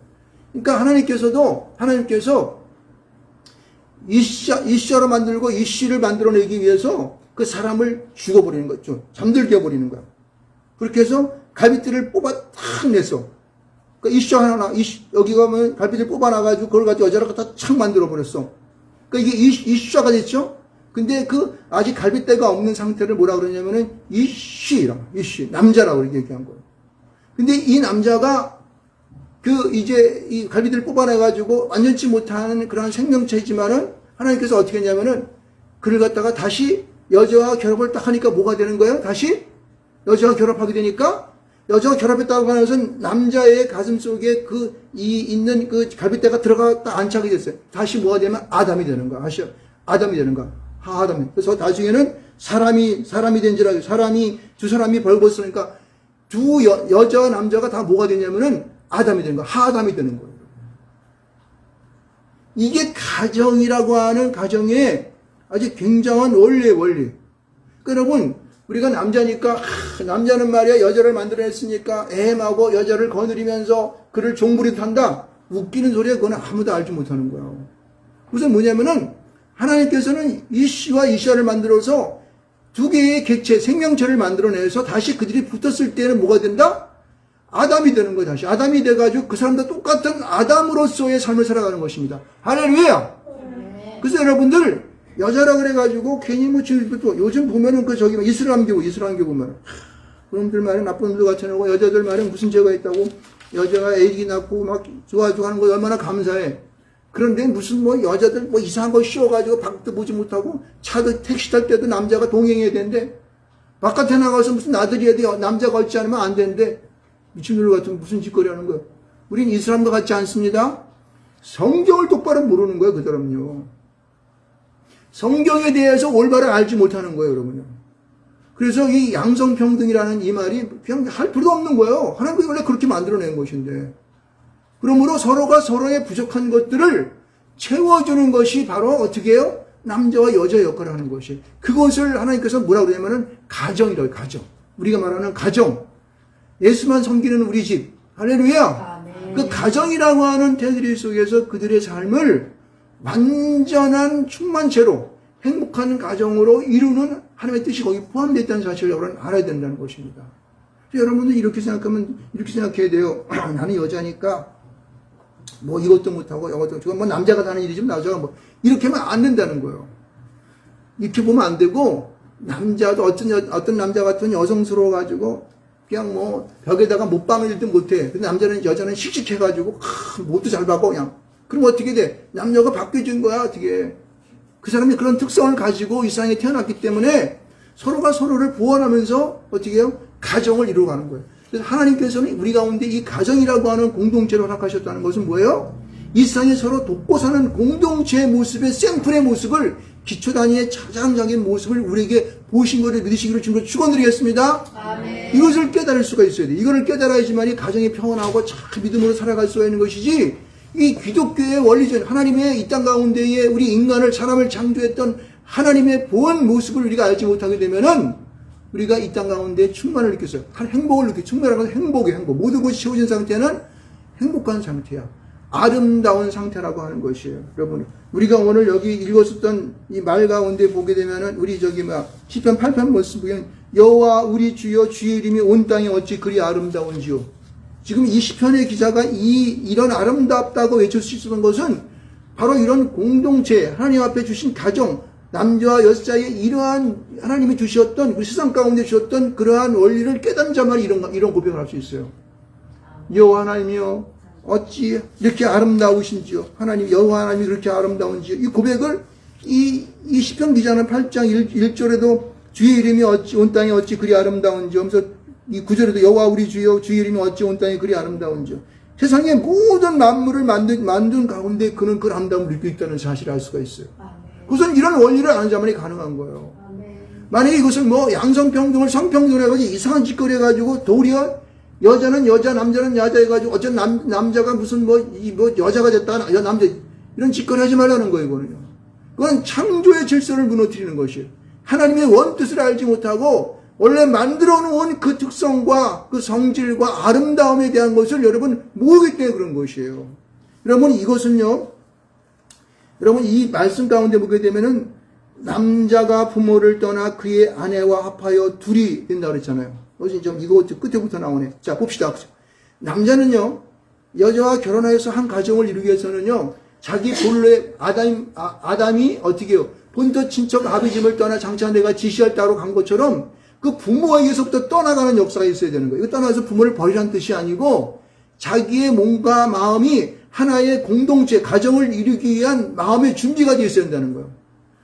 Speaker 1: 그러니까 하나님께서 이쉬로 만들고 이쉬를 만들어내기 위해서 그 사람을 죽어버리는 거죠. 잠들게 해버리는 거야. 그렇게 해서 갈빗대를 뽑아 탁 내서 그러니까 이쉬 하나, 여기 가면 갈빗대를 뽑아놔가지고 그걸 가지고 여자를 갖다 착 만들어버렸어. 그러니까 이게 이쉬가 됐죠? 근데 아직 갈빗대가 없는 상태를 뭐라 그러냐면은 이쉬, 남자라고 이렇게 얘기한 거예요. 근데 이 남자가 이제 이 갈빗대를 뽑아내가지고 완전치 못하는 그런 생명체이지만은 하나님께서 어떻게 했냐면은 그를 갖다가 다시 여자와 결합을 딱 하니까 뭐가 되는 거예요? 다시 여자와 결합하게 되니까 여자가 결합했다고 하는 것은 남자의 가슴 속에 있는 갈빗대가 들어갔다 안착이 됐어요. 다시 뭐가 되면 아담이 되는 거야. 아담이 되는 거야. 하아담이. 그래서 나중에는 사람이 된지라 두 사람이 벌거스니까 두 여자와 남자가 다 뭐가 되냐면은 아담이 되는 거야. 하아담이 되는 거예요. 이게 가정이라고 하는 가정의 아주 굉장한 원리. 그러니까 여러분, 우리가 남자니까, 남자는 말이야, 여자를 만들어냈으니까, 애하고 여자를 거느리면서 그를 종부리듯 한다? 웃기는 소리야, 그거는 아무도 알지 못하는 거야. 우선 뭐냐면은, 하나님께서는 이쉬와 이샤를 만들어서 두 개의 객체, 생명체를 만들어내서 다시 그들이 붙었을 때는 뭐가 된다? 아담이 되는 거예요, 다시. 아담이 돼가지고 그 사람도 똑같은 아담으로서의 삶을 살아가는 것입니다. 할렐루야! 그래서 여러분들, 여자라 그래가지고 괜히 요즘 보면은 이슬람교 보면은 그놈들 말은 나쁜 놈들 같이 나고 여자들 말은 무슨 죄가 있다고 여자가 애기 낳고 막 좋아지고 하는 거 얼마나 감사해. 그런데 무슨 여자들 이상한 거 씌워가지고 밖도 보지 못하고 차도 택시 탈 때도 남자가 동행해야 되는데 바깥에 나가서 무슨 나들이 해야 돼. 남자가 있지 않으면 안 되는데 미친놈 같은 무슨 짓거리 하는 거예요? 우린 이 사람과 같지 않습니다. 성경을 똑바로 모르는 거예요, 그 사람은요. 성경에 대해서 올바로 알지 못하는 거예요, 여러분요. 그래서 이 양성평등이라는 이 말이 그냥 할 필요도 없는 거예요. 하나님이 원래 그렇게 만들어낸 것인데. 그러므로 서로가 서로의 부족한 것들을 채워주는 것이 바로 어떻게 해요? 남자와 여자의 역할을 하는 것이. 그것을 하나님께서 뭐라고 그러냐면은 가정이라고, 가정. 우리가 말하는 가정. 예수만 섬기는 우리 집. 할렐루야. 그 가정이라고 하는 테두리 속에서 그들의 삶을 완전한 충만체로 행복한 가정으로 이루는 하나님의 뜻이 거기 포함되어 있다는 사실을 여러분은 알아야 된다는 것입니다. 여러분들 이렇게 생각하면 이렇게 생각해야 돼요. 나는 여자니까 뭐 이것도 못하고 이것도 저건 뭐 남자가 하는 일이지만 남자가 뭐 이렇게 하면 안 된다는 거예요. 이렇게 보면 안 되고 남자도 어떤 남자 같은 여성스러워 가지고 그냥 뭐 벽에다가 못박을 일도 못해. 근데 여자는 씩씩해가지고 못도 잘 박고 그냥. 그럼 어떻게 돼? 남녀가 바뀌어진 거야 어떻게? 그 사람이 그런 특성을 가지고 이 세상에 태어났기 때문에 서로가 서로를 보완하면서 어떻게 해요? 가정을 이루어가는 거예요. 그래서 하나님께서는 우리 가운데 이 가정이라고 하는 공동체를 허락하셨다는 것은 뭐예요? 이 세상에 서로 돕고 사는 공동체의 모습의 샘플의 모습을 기초단위의 차장적인 모습을 우리에게 보신 것을 믿으시기를 주님으로 축원드리겠습니다.
Speaker 3: 아멘.
Speaker 1: 이것을 깨달을 수가 있어야 돼. 이거를 깨달아야지만이 가정이 평안하고 잘 믿음으로 살아갈 수가 있는 것이지. 이 기독교의 원리전 하나님의 이 땅 가운데에 우리 인간을 사람을 창조했던 하나님의 보원 모습을 우리가 알지 못하게 되면은 우리가 이 땅 가운데 충만을 느꼈어요. 행복을 느껴. 충만한 건 행복이에요. 행복. 모든 것이 채워진 상태는 행복한 상태야. 아름다운 상태라고 하는 것이에요. 여러분, 우리가 오늘 여기 읽었었던 이 말 가운데 보게 되면은 우리 시편 8편 말씀 보면 여호와 우리 주여 주의 이름이 온 땅에 어찌 그리 아름다운지요. 지금 이 시편의 기자가 이런 아름답다고 외칠 수 있었던 것은 바로 이런 공동체, 하나님 앞에 주신 가정, 남자와 여자의 이러한 하나님이 주셨던, 그 세상 가운데 주셨던 그러한 원리를 깨닫는 자만 이런 고백을 할 수 있어요. 여호와 하나님이여, 어찌 이렇게 아름다우신지요. 하나님, 여호와 하나님이 그렇게 아름다운지요. 이 고백을 이 시편 기자는 8장 1절에도 주의 이름이 어찌 온 땅에 어찌 그리 아름다운지요 하면서 이 9절에도 여호와 우리 주여 주의 이름이 어찌 온 땅에 그리 아름다운지요. 세상의 모든 만물을 만든 가운데 그는 그 아름다움을 느끼고 있다는 사실을 알 수가 있어요. 그것은 이런 원리를 아는 자만이 가능한 거예요. 만약에 이것을 뭐 양성평등을 성평등을 해가지고 이상한 짓거리 해가지고 도리어 여자는 여자, 남자는 여자 해가지고 어쩐 남자가 무슨 여자가 됐다, 남자, 이런 짓거리 하지 말라는 거예요, 이거는요. 그건 창조의 질서를 무너뜨리는 것이에요. 하나님의 원뜻을 알지 못하고 원래 만들어 놓은 그 특성과 그 성질과 아름다움에 대한 것을 여러분 모르기 때문에 그런 것이에요. 여러분 이것은요, 여러분 이 말씀 가운데 보게 되면은 남자가 부모를 떠나 그의 아내와 합하여 둘이 된다고 그랬잖아요. 여기 좀 이거 끝에부터 나오네. 자, 봅시다. 남자는요, 여자와 결혼하여서 한 가정을 이루기 위해서는요, 자기 본래 아담이 어떻게 해요? 본토 친척 아비집을 떠나 장차 내가 지시할 따로 간 것처럼 그 부모에게서부터 떠나가는 역사가 있어야 되는 거예요. 이거 떠나서 부모를 버리라는 뜻이 아니고 자기의 몸과 마음이 하나의 공동체, 가정을 이루기 위한 마음의 준비가 되어 있어야 된다는 거예요.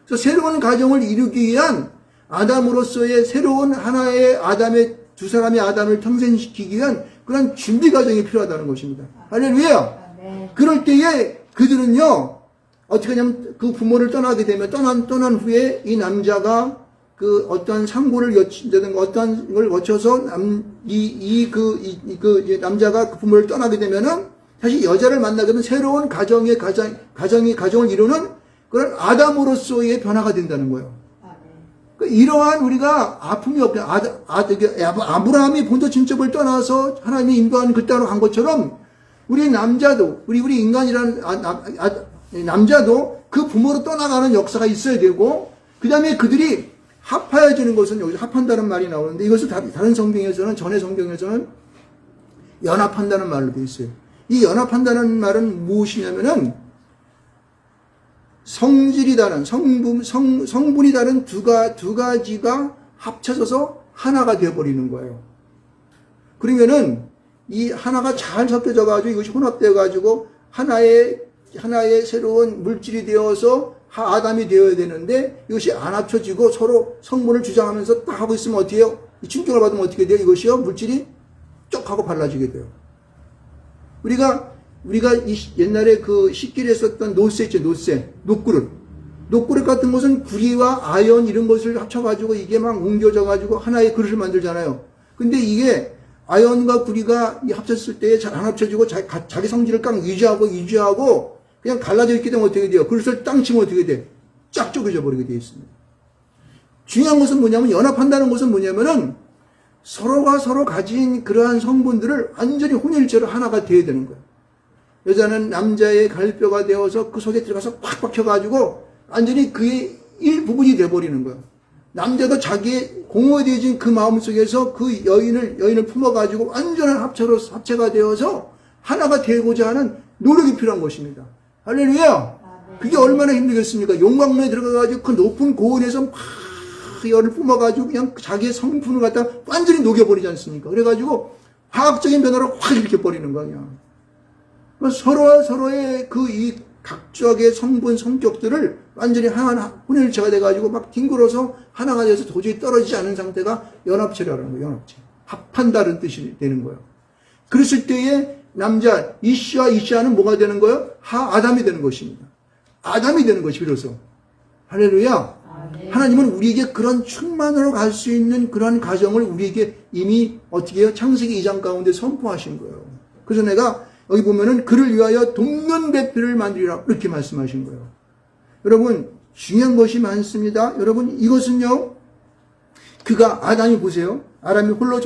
Speaker 1: 그래서 새로운 가정을 이루기 위한 아담으로서의 새로운 하나의 아담의 두 사람의 아담을 탄생시키기 위한 그런 준비 과정이 필요하다는 것입니다. 할렐루야. 그럴 때에 그들은요 어떻게 하냐면 그 부모를 떠나게 되면 떠난 후에 이 남자가 그 어떠한 상고를 거친다든가 어떠한 걸 거쳐서 남자가 그 부모를 떠나게 되면은 다시 여자를 만나게 되면 새로운 가정을 이루는 그런 아담으로서의 변화가 된다는 거예요. 이러한 우리가 아픔이 없게 아브라함이 본토 친척을 떠나서 하나님이 인도하는 그 땅으로 간 것처럼 우리 남자도 우리 인간이라는 남자도 그 부모로 떠나가는 역사가 있어야 되고 그 다음에 그들이 합하여지는 것은 여기서 합한다는 말이 나오는데 이것을 다른 성경에서는 전의 성경에서는 연합한다는 말로 되어 있어요. 이 연합한다는 말은 무엇이냐면은 성질이 다른 성분이 다른 두 가지가 합쳐져서 하나가 되어버리는 거예요. 그러면은 이 하나가 잘 섞여져 가지고 이것이 혼합되어 가지고 하나의 새로운 물질이 되어서 아담이 되어야 되는데 이것이 안 합쳐지고 서로 성분을 주장하면서 딱 하고 있으면 어떻게 해요? 이 충격을 받으면 어떻게 돼요? 이것이요 물질이 쩍 하고 발라지게 돼요. 우리가 옛날에 그 식기를 썼던 노쇠 있죠, 노쇠. 녹그릇. 녹그릇 같은 것은 구리와 아연 이런 것을 합쳐가지고 이게 막 옮겨져가지고 하나의 그릇을 만들잖아요. 근데 이게 아연과 구리가 합쳤을 때 잘 안 합쳐지고 자기 성질을 깡 유지하고 그냥 갈라져 있게 되면 어떻게 돼요? 그릇을 땅 치면 어떻게 돼? 쫙 쪼개져 버리게 되어 있습니다. 중요한 것은 뭐냐면, 연합한다는 것은 뭐냐면은 서로가 서로 가진 그러한 성분들을 완전히 혼혈체로 하나가 되어야 되는 거예요. 여자는 남자의 갈뼈가 되어서 그 속에 들어가서 팍 박혀가지고 완전히 그의 일부분이 되어버리는 거예요. 남자도 자기의 공허되어진 그 마음 속에서 그 여인을 품어가지고 완전한 합체가 되어서 하나가 되고자 하는 노력이 필요한 것입니다. 할렐루야! 그게 얼마나 힘들겠습니까? 용광로에 들어가가지고 그 높은 고온에서 막 열을 뿜어가지고 그냥 자기의 성분을 갖다 완전히 녹여버리지 않습니까? 그래가지고 화학적인 변화로 확 일으켜버리는 거야. 서로와 서로의 이 각각의 성분, 성격들을 완전히 하나, 혼혈체가 돼가지고 막 뒹굴어서 하나가 돼서 도저히 떨어지지 않은 상태가 연합체라는 거예요, 연합체. 합한다는 뜻이 되는 거예요. 그랬을 때에 남자, 이씨와 이씨와는 뭐가 되는 거예요? 아담이 되는 것입니다. 아담이 되는 것이 비로소. 할렐루야. 하나님은 우리에게 그런 충만으로 갈 수 있는 그런 가정을 우리에게 이미 어떻게 해요? 창세기 2장 가운데 선포하신 거예요. 그래서 내가 여기 보면은 그를 위하여 돕는 배필을 만들리라 이렇게 말씀하신 거예요. 여러분 중요한 것이 많습니다. 여러분 이것은요, 그가 아담이 보세요. 아담이 홀로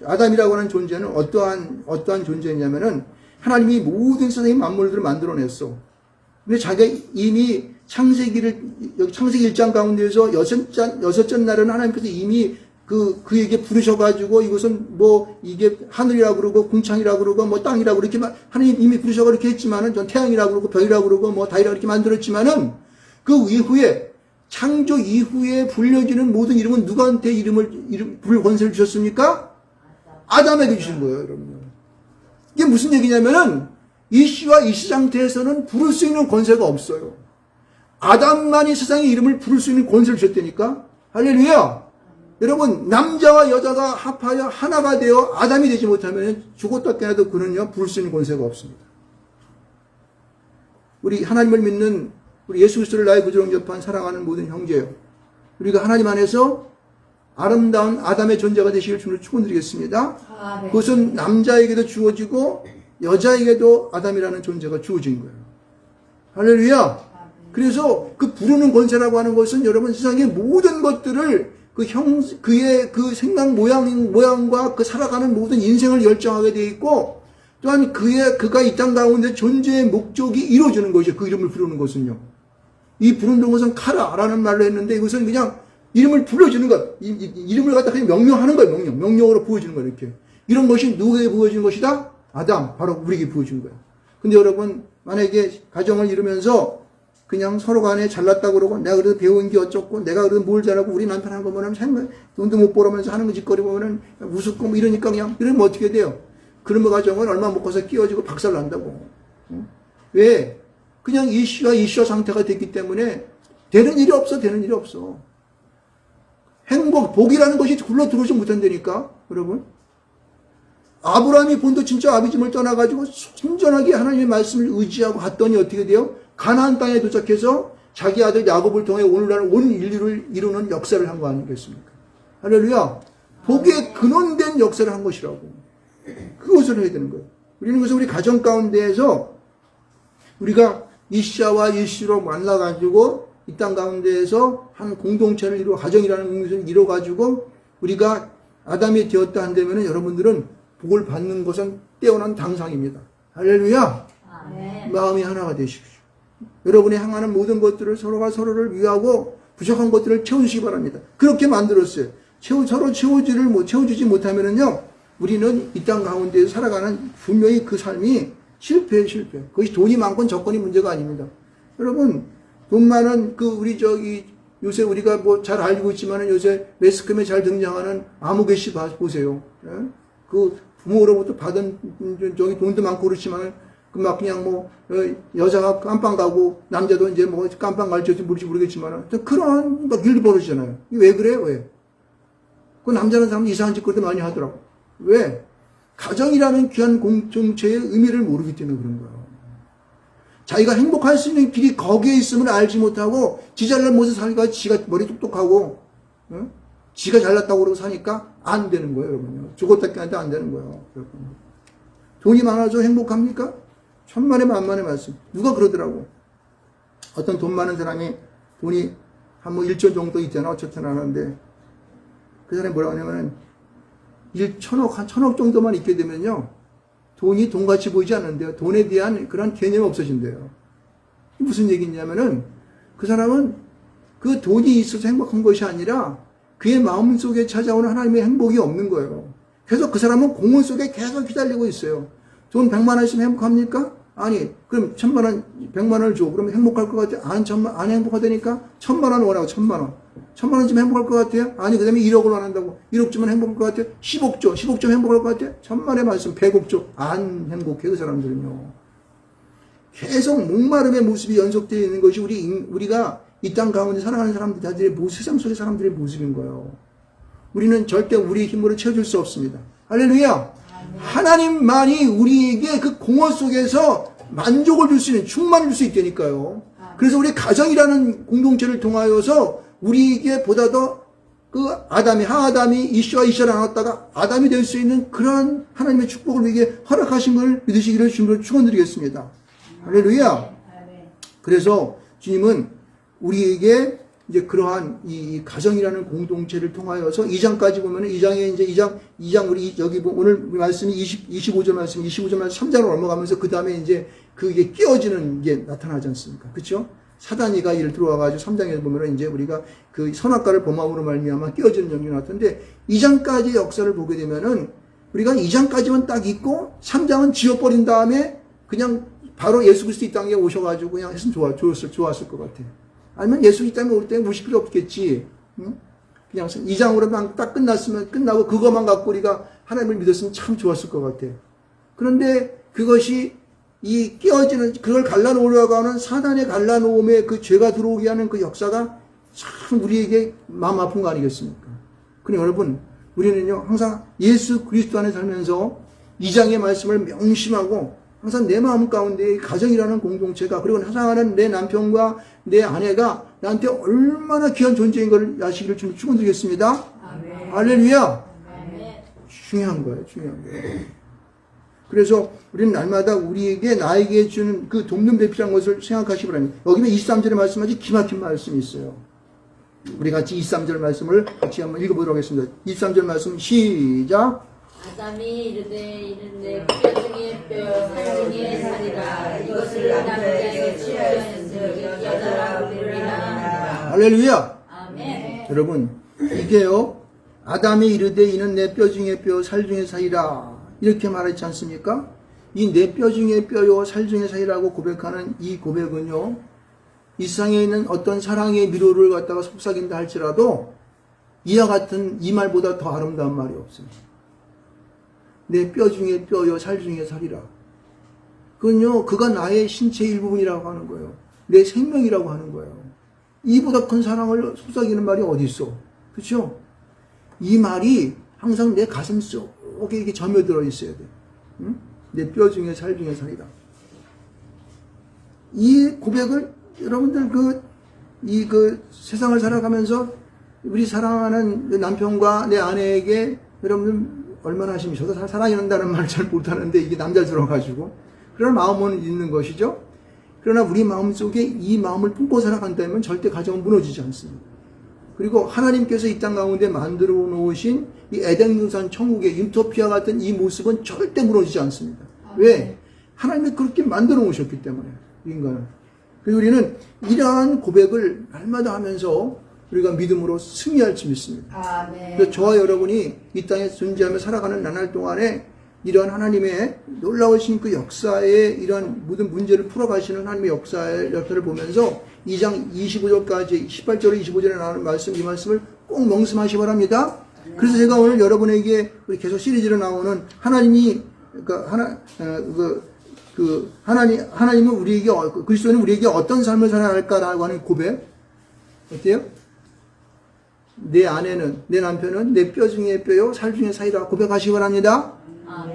Speaker 1: 아담이라고 하는 존재는 어떠한 존재냐면은 하나님이 모든 세상의 만물들을 만들어냈어. 근데 자기가 이미 창세기 1장 가운데에서 여섯째 날은 하나님께서 이미 그에게 부르셔가지고 이것은 뭐 이게 하늘이라고 그러고 궁창이라고 그러고 뭐 땅이라고 이렇게 하나님 이미 부르셔가 이렇게 했지만은 전 태양이라고 그러고 별이라고 그러고 뭐 달이라고 이렇게 만들었지만은 그 이후에 창조 이후에 불려지는 모든 이름은 누구한테 부를 권세를 주셨습니까? 아담에게 주신 거예요, 여러분. 이게 무슨 얘기냐면은 이씨와 이씨 상태에서는 부를 수 있는 권세가 없어요. 아담만이 세상의 이름을 부를 수 있는 권세를 주셨다니까? 할렐루야! 여러분, 남자와 여자가 합하여 하나가 되어 아담이 되지 못하면 죽었다 깨어나도 그는요, 부를 수 있는 권세가 없습니다. 우리 하나님을 믿는 우리 예수 그리스도를 나의 구주로 영접한 사랑하는 모든 형제요. 우리가 하나님 안에서 아름다운 아담의 존재가 되시길 주님을 축원드리겠습니다. 그것은 남자에게도 주어지고 여자에게도 아담이라는 존재가 주어진 거예요. 할렐루야! 그래서 그 부르는 권세라고 하는 것은 여러분 세상의 모든 것들을 그의 그 생각 모양과 그 살아가는 모든 인생을 열정하게 되어 있고, 또한 그가 이 땅 가운데 존재의 목적이 이루어지는 것이죠. 그 이름을 부르는 것은요. 이 부르는 것은 카라라는 말로 했는데 이것은 그냥 이름을 불러주는 것, 이름을 갖다 그냥 명령하는 거예요. 명령으로 부어주는 거예요. 이렇게. 이런 것이 누구에게 부어진 것이다? 아담, 바로 우리에게 부어준 거예요. 근데 여러분, 만약에 가정을 이루면서 그냥 서로 간에 잘났다고 그러고, 내가 그래도 배운 게 어쩌고, 내가 그래도 뭘 잘하고, 우리 남편 한 거 보면 돈도 못 벌으면서 하는 거 짓거리 보면은 우습고 뭐 이러니까 그냥, 이러면 어떻게 돼요? 그런 가정은 얼마 못 가서 끼어지고 박살 난다고. 왜? 그냥 이씨와 상태가 됐기 때문에 되는 일이 없어. 복이라는 것이 굴러 들어오지 못한다니까, 여러분. 아브라함이 본도 진짜 아비집을 떠나가지고 순전하게 하나님의 말씀을 의지하고 갔더니 어떻게 돼요? 가나안 땅에 도착해서 자기 아들 야곱을 통해 오늘날 온 인류를 이루는 역사를 한 거 아니겠습니까? 할렐루야. 복에 근원된 역사를 한 것이라고. 그것을 해야 되는 거예요. 우리는 그래서 우리 가정 가운데에서 우리가 이씨와 이씨로 만나가지고 이 땅 가운데에서 한 공동체를 이루어, 가정이라는 공동체를 이루어가지고 우리가 아담이 되었다 한다면 여러분들은 복을 받는 것은 뛰어난 당상입니다. 할렐루야. 아멘. 마음이 하나가 되십시오. 여러분이 향하는 모든 것들을 서로가 서로를 위하고 부족한 것들을 채워주시기 바랍니다. 그렇게 만들었어요. 서로 채워주지 못하면은요, 우리는 이 땅 가운데서 살아가는 분명히 그 삶이 실패. 그것이 돈이 많건 적건이 문제가 아닙니다. 여러분, 돈 많은 요새 우리가 뭐 잘 알고 있지만은 요새 매스컴에 잘 등장하는 아무개 씨 보세요. 그 부모로부터 받은 돈도 많고 그렇지만은 막 그냥 뭐 여자가 깜빵 가고 남자도 이제 뭐 깜빵 갈지 모르겠지만은 그런 막 일이 벌어지잖아요. 왜 그래요? 왜? 그 남자는 사람 이상한 짓거리도 많이 하더라고. 왜? 가정이라는 귀한 공동체의 의미를 모르기 때문에 그런 거예요. 자기가 행복할 수 있는 길이 거기에 있음을 알지 못하고 지 잘난 모습 살니까 지가 머리 똑똑하고 지가 잘났다고 그러고 사니까 안 되는 거예요, 여러분요. 죽었다 깨어나도 안 되는 거예요, 여러분. 돈이 많아서 행복합니까? 천만의 만만의 말씀. 누가 그러더라고. 어떤 돈 많은 사람이 돈이 한 뭐 1조 정도 있잖아. 어쨌든 하는데 그 사람이 뭐라고 하냐면은 1천억, 한 1,000억 정도만 있게 되면요. 돈이 돈같이 보이지 않는데요. 돈에 대한 그런 개념이 없어진대요. 무슨 얘기냐면은 그 사람은 그 돈이 있어서 행복한 것이 아니라 그의 마음 속에 찾아오는 하나님의 행복이 없는 거예요. 그래서 그 사람은 공허 속에 계속 휘달리고 있어요. 돈 100만 원 있으면 행복합니까? 아니, 그럼 1,000만 원, 100만 원을 줘. 그러면 행복할 것 같아요? 안 행복하다니까? 1,000만 원 원하고 1,000만 원. 1,000만 원 주면 행복할 것 같아요? 아니, 그 다음에 1억을 원한다고. 1억 주면 행복할 것 같아요? 10억 줘. 10억 주면 행복할 것 같아요? 천만의 말씀, 100억 줘. 안 행복해, 그 사람들은요. 계속 목마름의 모습이 연속되어 있는 것이 우리가 이 땅 가운데 살아가는 사람들의 세상 속의 사람들의 모습인 거예요. 우리는 절대 우리의 힘으로 채워줄 수 없습니다. 할렐루야! 하나님만이 우리에게 그 공허 속에서 만족을 줄 수 있는, 충만을 줄 수 있다니까요. 그래서 우리 가정이라는 공동체를 통하여서 우리에게 보다 더 그 하아담이 이슈와 이슈를 나눴다가 아담이 될 수 있는 그런 하나님의 축복을 우리에게 허락하신 걸 믿으시기를 주님으로 축원드리겠습니다. 할렐루야. 그래서 주님은 우리에게 이제 그러한 이 가정이라는 공동체를 통하여서 2장까지 보면은 2장에 이제 2장 우리 여기 오늘 말씀이 25절 말씀 3장으로 넘어가면서 그 다음에 이제 그게 끼어지는 게 나타나지 않습니까? 그렇죠? 사단이가 이를 들어와가지고 3장에 보면은 이제 우리가 그 선악과를 범함으로 말미암아 끼어지는 영역이 나왔던데 2장까지 역사를 보게 되면은 우리가 2장까지만 딱 있고 3장은 지워버린 다음에 그냥 바로 예수 그리스도 이 땅에 오셔가지고 그냥 했으면 좋았을 것 같아요. 아니면 예수 이 땅에 올 때 무실 필요 없겠지. 응? 그냥 2장으로만 딱 끝나고 그것만 갖고 우리가 하나님을 믿었으면 참 좋았을 것 같아요. 그런데 그것이 이 끼어지는, 그걸 갈라놓으려고 하는 사단의 갈라놓음에 그 죄가 들어오게 하는 그 역사가 참 우리에게 마음 아픈 거 아니겠습니까? 그러니 여러분, 우리는요, 항상 예수 그리스도 안에 살면서 2장의 말씀을 명심하고 항상 내 마음 가운데 가정이라는 공동체가, 그리고 사랑하는 내 남편과 내 아내가 나한테 얼마나 귀한 존재인 걸 아시기를 좀 축원드리겠습니다. 아멘. 할렐루야. 아멘. 중요한 거예요. 그래서 우리는 날마다 나에게 주는 그 돕는 배필한 것을 생각하시기 바랍니다. 여기는 23절의 말씀 아주 기막힌 말씀이 있어요. 우리 같이 23절 말씀을 같이 한번 읽어보도록 하겠습니다. 23절 말씀 시작.
Speaker 2: 아담이 이르되 뼈 중에 뼈, 살 중에 살이라. 이것을 남자에게 취하였으니 여자라 우리를 비난한다.
Speaker 1: 할렐루야.
Speaker 2: 아멘.
Speaker 1: 여러분, 이게요, 아담이 이르되 이는 내 뼈 중에 뼈, 살 중에 살이라. 이렇게 말했지 않습니까? 이 내 뼈 중에 뼈요, 살 중에 살이라고 고백하는 이 고백은요, 이 세상에 있는 어떤 사랑의 미로를 갖다가 속삭인다 할지라도 이와 같은 이 말보다 더 아름다운 말이 없습니다. 내 뼈 중에 뼈요, 살 중에 살이라. 그건요, 그가 나의 신체 일부분이라고 하는 거예요. 내 생명이라고 하는 거예요. 이보다 큰 사랑을 속삭이는 말이 어디 있어? 그렇죠? 이 말이 항상 내 가슴 속에 이게 점여들어 있어야 돼. 응? 내 뼈 중에 살 중에 살이라. 이 고백을 여러분들 세상을 살아가면서 우리 사랑하는 남편과 내 아내에게 여러분들 얼마나 하십니까? 저도 사랑한다는 말을 잘 못하는데 이게 남자스러워가지고 그런 마음은 있는 것이죠. 그러나 우리 마음속에 이 마음을 품고 살아간다면 절대 가정은 무너지지 않습니다. 그리고 하나님께서 이 땅 가운데 만들어 놓으신 이 에덴 동산 천국의 유토피아 같은 이 모습은 절대 무너지지 않습니다. 왜? 하나님이 그렇게 만들어 놓으셨기 때문에 인간은. 그리고 우리는 이러한 고백을 날마다 하면서 우리가 믿음으로 승리할 줄 믿습니다.
Speaker 2: 아멘.
Speaker 1: 그래서 저와 여러분이 이 땅에 존재하며 살아가는 나날 동안에 이러한 하나님의 놀라우신 그 역사의 이러한 모든 문제를 풀어가시는 하나님의 역사를 보면서 2장 25절까지 18절에 25절에 나오는 말씀, 이 말씀을 꼭 명심하시기 바랍니다. 그래서 제가 오늘 여러분에게 우리 계속 시리즈로 나오는 하나님이 하나님은 우리에게, 그리스도는 우리에게 어떤 삶을 살아야 할까라고 하는 고백. 어때요? 내 아내는, 내 남편은 내 뼈 중에 뼈요 살 중에 살이라 고백하시기 바랍니다.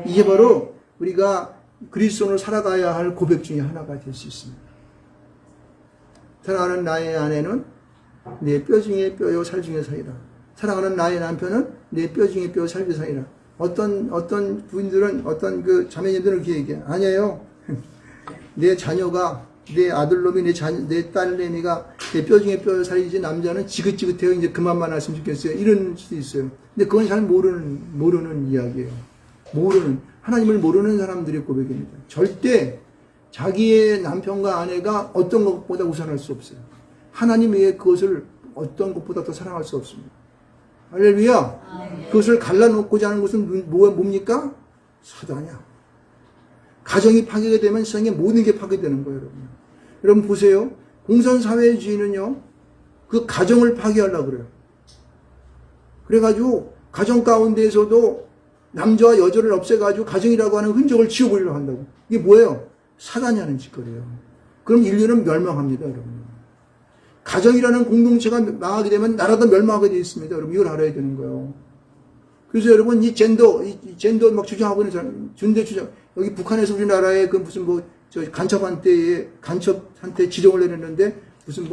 Speaker 1: 이게 바로 우리가 그리스도로 살아가야 할 고백 중에 하나가 될 수 있습니다. 사랑하는 나의 아내는 내 뼈 중에 뼈요 살 중에 살이라. 사랑하는 나의 남편은 내 뼈 중에 뼈 살 중에 살이라. 어떤 부인들은, 어떤 그 자매님들은 그렇게 얘기해. 아니에요. 내 자녀가, 내 아들놈이, 내 딸내미가 내 뼈 중에 뼈 살이지, 남자는 지긋지긋해요. 이제 그만만 했으면 좋겠어요. 이런 수도 있어요. 근데 그건 잘 모르는 이야기예요. 하나님을 모르는 사람들의 고백입니다. 절대 자기의 남편과 아내가 어떤 것보다 우선할 수 없어요. 하나님 외에 그것을 어떤 것보다 더 사랑할 수 없습니다. 할렐루야. 그것을 갈라놓고자 하는 것은 뭡니까? 사단이야. 가정이 파괴가 되면 세상의 모든 게 파괴되는 거예요, 여러분. 여러분 보세요. 공산사회주의는요, 그 가정을 파괴하려고 그래요. 그래가지고 가정 가운데에서도 남자와 여자를 없애가지고 가정이라고 하는 흔적을 지워버리려고 한다고. 이게 뭐예요? 사단이 하는 짓거리예요. 그럼 인류는 멸망합니다, 여러분. 가정이라는 공동체가 망하게 되면 나라도 멸망하게 되어 있습니다. 여러분, 이걸 알아야 되는 거예요. 그래서 여러분, 이 젠더 막 주장하고 있는 사람, 존재 주장, 여기 북한에서 우리나라에 그 무슨 간첩한테 지령을 내렸는데, 무슨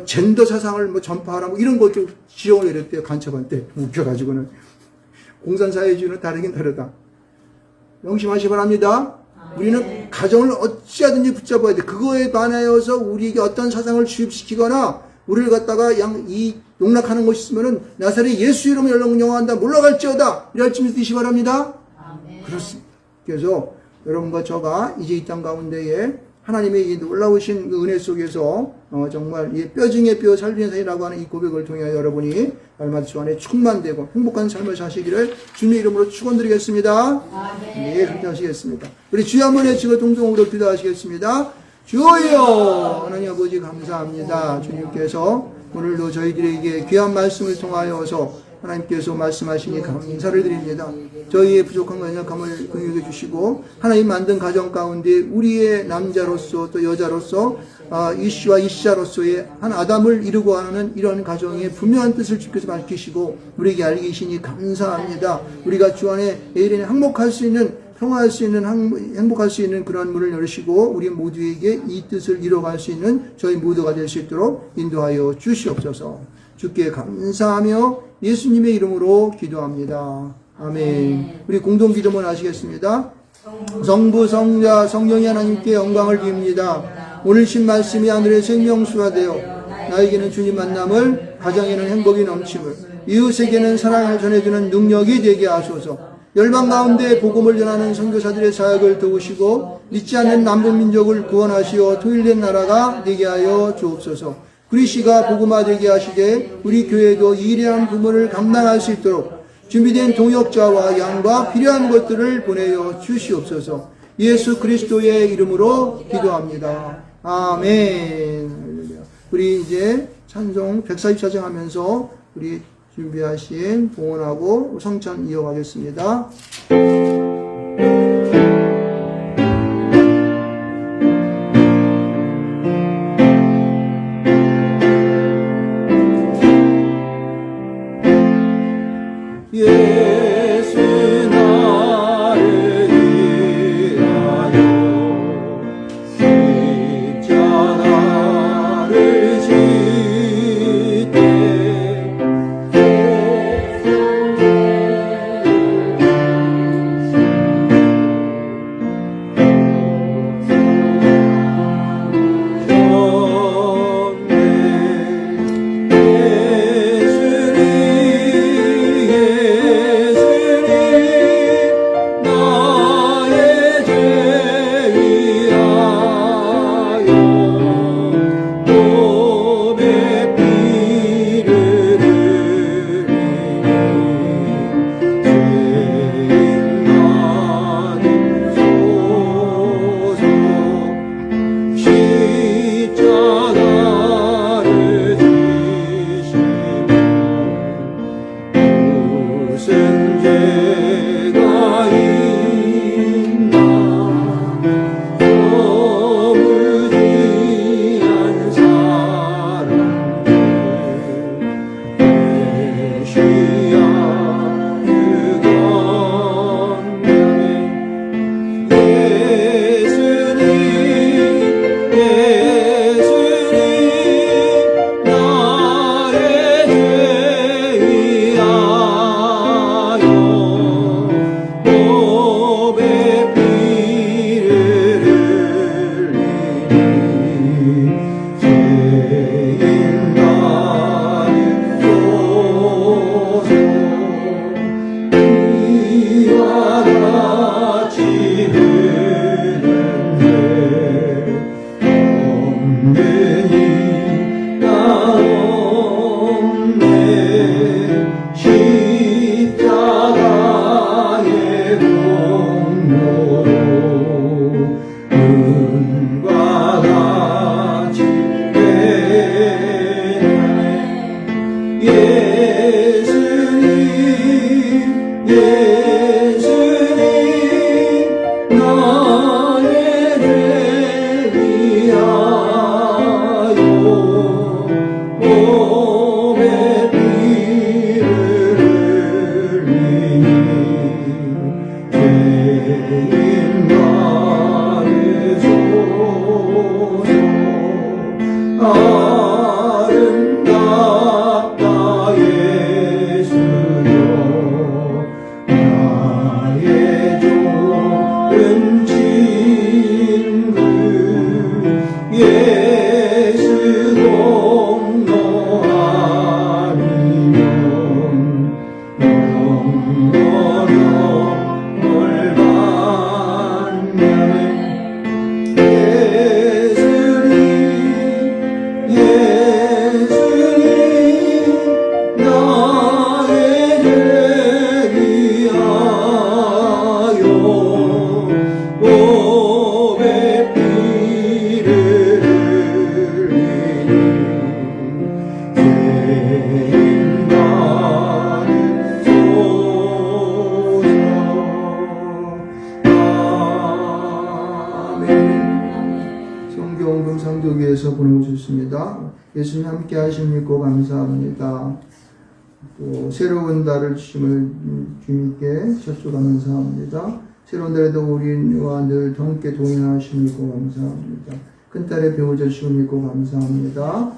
Speaker 1: 젠더 사상을 전파하라, 이런 것 좀 지령을 내렸대요, 간첩한테. 웃겨가지고는. 공산사회주의는 다르긴 다르다. 명심하시기 바랍니다. 우리는 가정을 어찌하든지 붙잡아야 돼. 그거에 관하여서 우리에게 어떤 사상을 주입시키거나 우리를 갖다가 용락하는 것이 있으면은 나사렛 예수 이름을 영원한다 몰라갈지어다 이럴 짐을 드시기 바랍니다. 그렇습니다. 그래서 여러분과 저가 이제 이 땅 가운데에 하나님의 이 놀라우신 그 은혜 속에서 정말 이 뼈 중에 뼈 살 중에 살이라고 하는 이 고백을 통해 여러분이 날마다 주 안에 충만되고 행복한 삶을 사시기를 주님의 이름으로 축원드리겠습니다. 네, 그렇게 하시겠습니다. 우리 주여 한번 외치고 동성으로 기도하시겠습니다. 주여 하나님 아버지 감사합니다. 주님께서 오늘도 저희들에게 귀한 말씀을 통하여서 하나님께서 말씀하시니 감사를 드립니다. 저희의 부족한 연약함을 긍휼해 주시고 하나님 만든 가정 가운데 우리의 남자로서 또 여자로서 이씨와 이씨자로서의 한 아담을 이루고 하는 이런 가정의 분명한 뜻을 주께서 밝히시고 우리에게 알게 계시니 감사합니다. 우리가 주 안에 내일에는 행복할 수 있는 평화할 수 있는 행복할 수 있는 그런 문을 열으시고 우리 모두에게 이 뜻을 이뤄갈 수 있는 저희 모두가 될 수 있도록 인도하여 주시옵소서. 주께 감사하며 예수님의 이름으로 기도합니다. 아멘. 우리 공동 기도문 하시겠습니다. 성부, 성자, 성령이 하나님께 영광을 드립니다. 오늘 신 말씀이 하늘의 생명수가 되어 나에게는 주님 만남을, 가정에는 행복이 넘침을, 이웃에게는 사랑을 전해주는 능력이 되게 하소서. 열방 가운데 복음을 전하는 선교사들의 사역을 도우시고 믿지 않는 남북 민족을 구원하시어 통일된 나라가 되게 하여 주옵소서. 그리스도가 복음화되게 하시되 우리 교회도 이 일이란 부문을 감당할 수 있도록 준비된 동역자와 양과 필요한 것들을 보내어 주시옵소서. 예수 그리스도의 이름으로 기도합니다. 아멘. 우리 이제 찬송 144장 하면서 우리 준비하신 봉헌하고 성찬 이어가겠습니다. 예수 나를 위하여 십자가를 지되 주님과 같이 되네. 예수님 나의 죄 위하여 몸에 피를 흘리니 죄인 받으소서. 아름답다 예수여 나의 좋은 친구. 예수 공로 아니면 영원히 뭘 받네. 예수님 나의 죄 위하여 몸에 피를 흘리니 죄인 받으소서. 아멘. 성경금 상조기에서 보내주셨습니다. 예수님 함께 하심있고 감사합니다. 또 새로운 달을 주심을 주님께 첫수 감사합니다. 새로운 달에도 우리와 늘 함께 동행하심있고 감사합니다. 큰딸의 배우자 주심을 믿고 감사합니다.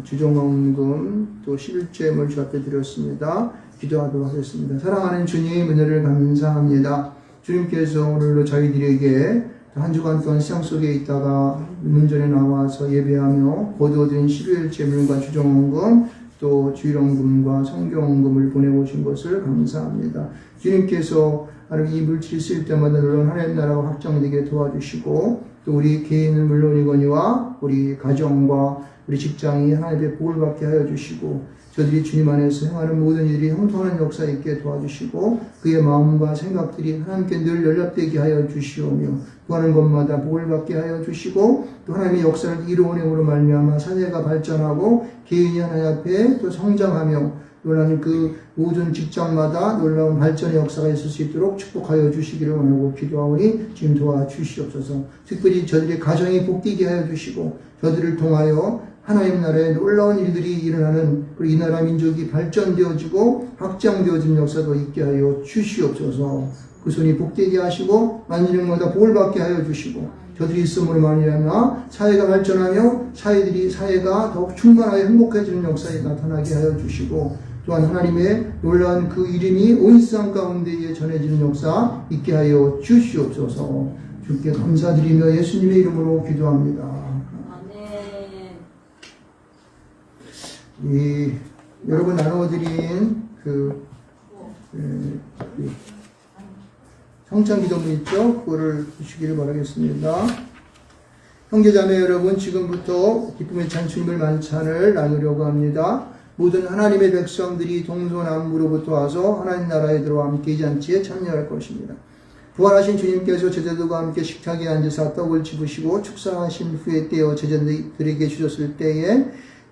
Speaker 1: 주종원금 또 11제물 주 앞에 드렸습니다. 기도하도록 하겠습니다. 사랑하는 주님 은혜를 감사합니다. 주님께서 오늘도 저희들에게 한 주간 동안 시장 속에 있다가 문전에 나와서 예배하며 거두어드린 11일 제물과 주종원금 또 주일원금과 성경원금을 보내오신 것을 감사합니다. 주님께서 하나님 이 물질이 쓰일 때마다 놀라운 하나님 나라가 확장되게 도와주시고 또 우리 개인은 물론이거니와 우리 가정과 우리 직장이 하나님의 복을 받게 하여 주시고 저들이 주님 안에서 행하는 모든 일이 형통하는 역사 있게 도와주시고 그의 마음과 생각들이 하나님께 늘 연락되게 하여 주시오며 구하는 것마다 복을 받게 하여 주시고 또 하나님의 역사를 이루어내므로 말미암아 사회가 발전하고 개인이 하나님 앞에 또 성장하며 하나님 그 모든 직장마다 놀라운 발전의 역사가 있을 수 있도록 축복하여 주시기를 원하고 기도하오니 지금 도와주시옵소서. 특별히 저들의 가정이 복되게 하여 주시고 저들을 통하여 하나님 나라에 놀라운 일들이 일어나는 그리고 이 나라 민족이 발전되어지고 확장되어지는 역사도 있게 하여 주시옵소서. 그 손이 복되게 하시고 만지는 것마다 복을 받게 하여 주시고 저들이 있음으로 말미암아 사회가 발전하며 사회가 더욱 충만하게 행복해지는 역사에 나타나게 하여 주시고 또한 하나님의 놀라운 그 이름이 온 세상 가운데에 전해지는 역사 있게 하여 주시옵소서. 주께 감사드리며 예수님의 이름으로 기도합니다. 여러분 나누어드린 성찬 기도문 있죠? 그거를 주시기를 바라겠습니다. 형제자매 여러분, 지금부터 기쁨의 찬 주님을 만찬을 나누려고 합니다. 모든 하나님의 백성들이 동서남북으로부터 와서 하나님 나라에 들어와 함께 이 잔치에 참여할 것입니다. 부활하신 주님께서 제자들과 함께 식탁에 앉으사 떡을 집으시고 축사하신 후에 떼어 제자들에게 주셨을 때에